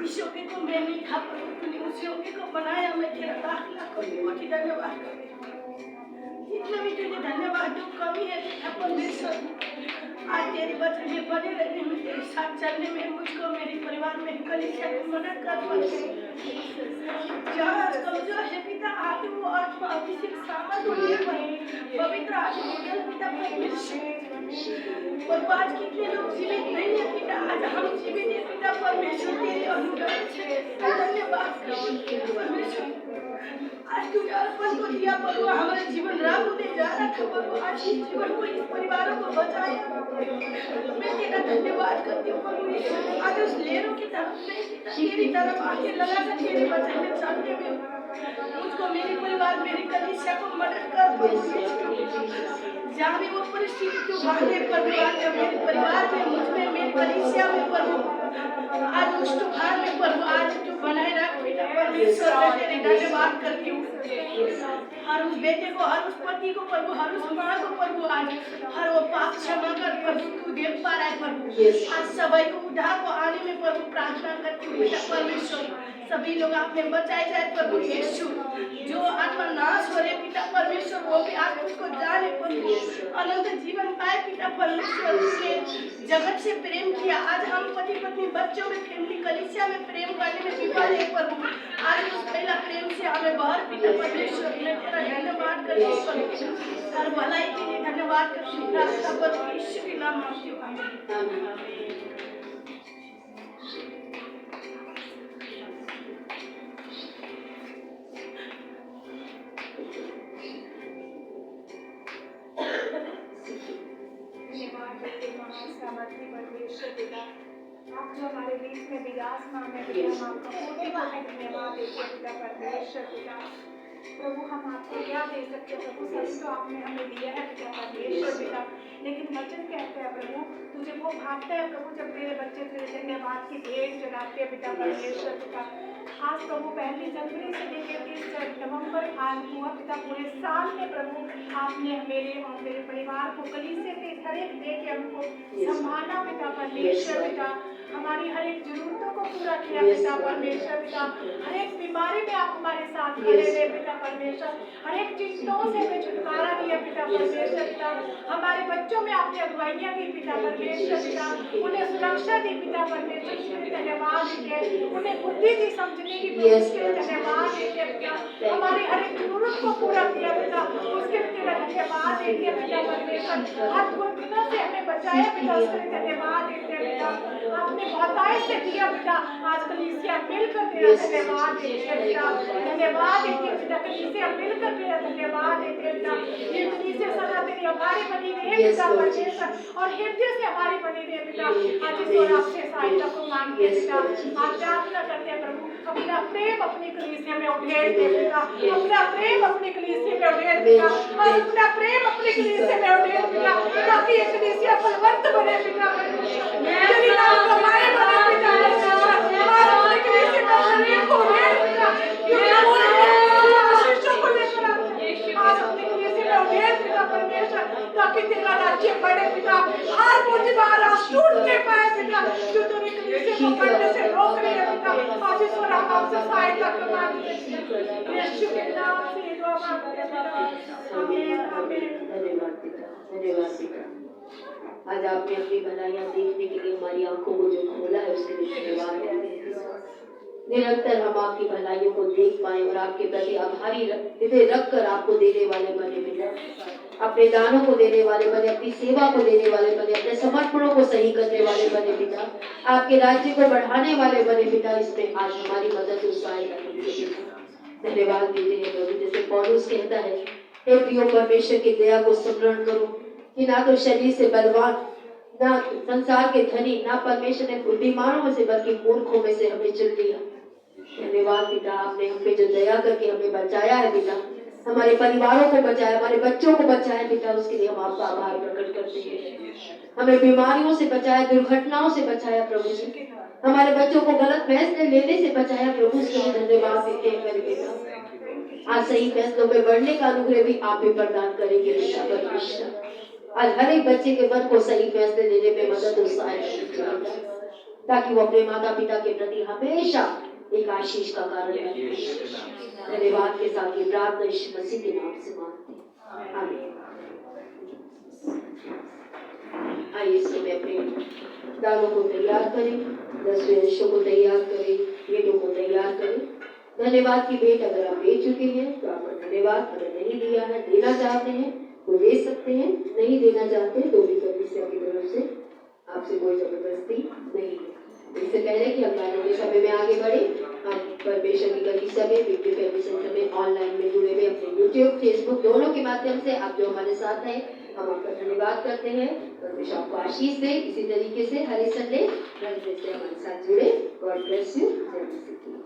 S3: जिस योग्य को मैं नहीं था प्रभु तूने उस योग्य को बनाया मैं तेरा लाख लाख कोटि धन्यवाद करती हूँ जितना भी तुझे धन्यवाद जो कमी है तेरा परमेश्वर आज तेरे वचन में बने रहने में तेरे साथ चलने में मुझको मेरे परिवार में कलीसिया को मदद कर जहाँ कमजोर है पिता आज वो आत्मा अभिषेक सामर्थ पवित्र आत्मा पिता परमेश्वर और आज कितने लोग जीवित नहीं है पिता आज हम जीवित है पिता परमेश्वर तेरे अनुग्रह से धन्यवाद परमेश्वर आज तू अर्पण को दिया प्रभु हमारे जीवन राह होते जा रहा था प्रभु आज इस जीवन को इस परिवारों को बचाया मैं तेरा धन्यवाद करती हूँ प्रभु आज उस लेरों की तरफ नहीं तेरी तरफ आके लगा कर तेरे वचन में चलते हुए मुझको मेरे परिवार मेरी कलीसिया को मदद कर जहाँ भी वो परिस्थिति जो भागे प्रभु आज मेरे परिवार में मुझ में मेरी कलीसिया में प्रभु आज उस तूफान में प्रभु आज जो बनाए रख बेटा परमेश्वर मैं तेरे धन्यवाद करती हूँ हर उस बेटे को हर उस पति को प्रभु हर उस माँ को प्रभु आज हर वो पाप क्षमा कर प्रभु तू देख पा रहा है प्रभु आज सभी को उद्धार को आने में प्रभु प्रार्थना करती हूँ बेटा परमेश्वर सभी लोग आप में बचाए जाए प्रभु यीशु जो आत्मा नाश हो रहे पिता परमेश्वर वो भी आज उसको जाने प्रभु अनंत जीवन पाए पिता परमेश्वर उसने जगत से प्रेम किया आज हम पति पत्नी बच्चों में फैमिली कलीसिया में प्रेम करने में विफल है प्रभु आज उस पहला प्रेम से हमें बाहर पिता परमेश्वर मैं तेरा धन्यवाद करती हूँ हर भलाई के लिए धन्यवाद करती हूँ प्रार्थना प्रभु यीशु के नाम मांगती हूँ आमीन।
S4: सामर्थ्य परमेश्वर पिता आप जो हमारे बीच में विराजमान है पिता हम आपका कोटि कोटि धन्यवाद देते हैं पिता परमेश्वर पिता प्रभु हम आपको क्या दे सकते हैं प्रभु सब तो आपने हमें दिया है पिता परमेश्वर पिता लेकिन वचन कहते हैं प्रभु तुझे वो भागता है प्रभु जब तेरे बच्चे तेरे धन्यवाद की भेंट चढ़ाते हैं पिता परमेश्वर पिता खास प्रभु 1 जनवरी से लेकर 30 नवंबर नवंबर आज हुआ पिता, पूरे साल में प्रभु आपने मेरे और मेरे परिवार को कलीसिया के हर एक दे के हमको संभाला पिता परमेश्वर पिता, हमारी हर एक जरूरतों को पूरा किया पिता परमेश्वर पिता, हर एक बीमारी में आप हमारे साथ खड़े रहे पिता परमेश्वर, हर एक चिंताओं से हमें छुटकारा दिया पिता परमेश्वर पिता, हमारे बच्चों में आपने अगुवाइयाँ की पिता परमेश्वर पिता, उन्हें सुरक्षा दी पिता परमेश्वर, उसके लिए धन्यवाद देते, उन्हें बुद्धि दी समझने की, उसके लिए धन्यवाद देते पिता, हमारी हर एक जरूरत को पूरा किया पिता, उसके लिए तेरा धन्यवाद देते पिता परमेश्वर, हर दुर्दिनों से हमें बचाया पिता, उसके लिए धन्यवाद देते पिता, आपने बहुतायत से दिया पिता, आज कलीसिया मिलकर तेरा धन्यवाद देते पिता, धन्यवाद देते पिता, कलीसिया मिलकर तेरा धन्यवाद देते पिता, ये कलीसिया सदा तेरी हमारी बनी रहे पिता परमेश्वर, और हृदय से हमारी बनी रहे पिता, आज इस और आपसे सहायता को मांगते पिता, आप प्रार्थना करते हैं प्रभु, अपना प्रेम अपनी कलीसिया में उठेर दे पिता, अपना प्रेम अपनी कलीसिया में उठेर पिता, और अपना प्रेम अपनी कलीसिया में उठेर पिता, ताकि ये कलीसिया फलवंत बने पिता, तेरी नाम कमाए बने पिता, और अपनी कलीसिया में शरीर को उठेर पिता, आशीषों को लेकर आज अपनी कलीसिया में उठेर पिता परमेश्वर, ताकि तेरा राज्य बढ़े पिता, हर बुझवार टूटने पाए पिता, जो तेरी कलीसिया को बढ़ने से रोक रही है पिता, आज इस और हम आपसे सहायता को मांगते हैं, यीशु के नाम से दुआ मांगते हैं पिता, आमीन आमीन।
S2: धन्यवाद पिता, धन्यवाद पिता। आज आपने अपनी भलाइयाँ देखने के लिए हमारी आंखों को जो खोला है उसके लिए धन्यवाद देते हैं। निरंतर हम आपकी भलाइयों को देख पाए और आपके प्रति आभारी हृदय रखकर आपको देने वाले बने पिता, अपने दानों को देने वाले बने, अपनी सेवा को देने वाले बने, अपने समर्पणों को सही करने वाले बने पिता, आपके राज्य को बढ़ाने वाले बने पिता। इसमें आज हमारी मदद और सहायता कीजिए पिता। धन्यवाद देते हैं प्रभु, जैसे पौलुस कहता है, हे प्रियो परमेश्वर की दया को स्मरण करो कि ना तो शरीर से बलवान, ना संसार के धनी, ना परमेश्वर ने बुद्धिमानों में से बल्कि मूर्खों में से हमें चुन लिया। धन्यवाद पिता, आपने हम पे जो दया करके हमें बचाया है पिता, हमारे परिवारों को बचाया, हमारे बच्चों को बचाया पिता, उसके लिए हम आपका आभार प्रकट करते हैं। हमें बीमारियों से बचाया, दुर्घटनाओं से बचाया प्रभु जी, हमारे बच्चों को गलत फैसले लेने से बचाया प्रभु, उसके लिए धन्यवाद देते हैं मेरे पिता। आज सही फैसलों में बढ़ने का अनुग्रह भी आप ही प्रदान करेंगे पिता परमेश्वर। आज हर एक बच्चे के मन को सही फैसले लेने में मदद और सहायता, ताकि वो अपने माता पिता के प्रति हमेशा एक आशीष का कारण बने। धन्यवाद के साथ ये प्रार्थना यीशु मसीह के नाम से मांगते हैं, आमीन। आइए इस समय अपने दानों को तैयार करें, 10वें अंशों को तैयार करें, भेंटों को तैयार करें। धन्यवाद की भेंट अगर आप दे चुके हैं तो आपका धन्यवाद, अगर नहीं दिया है, देना चाहते हैं तो दे सकते हैं, नहीं देना चाहते तो भी कलीसिया की तरफ से आपसे कोई जबरदस्ती नहीं है। इससे पहले कि हम गाने के समय में आगे बढ़े, हम परमेश्वर की कलीसिया में विक्ट्री फैमिली सेंटर में ऑनलाइन में जुड़े हुए अपने यूट्यूब फेसबुक दोनों के माध्यम से आप जो हमारे साथ हैं, हम आपका धन्यवाद करते हैं। परमेश्वर आपको आशीष दे। इसी तरीके से हर संडे से हमारे साथ जुड़े। God bless you. जय मसीह।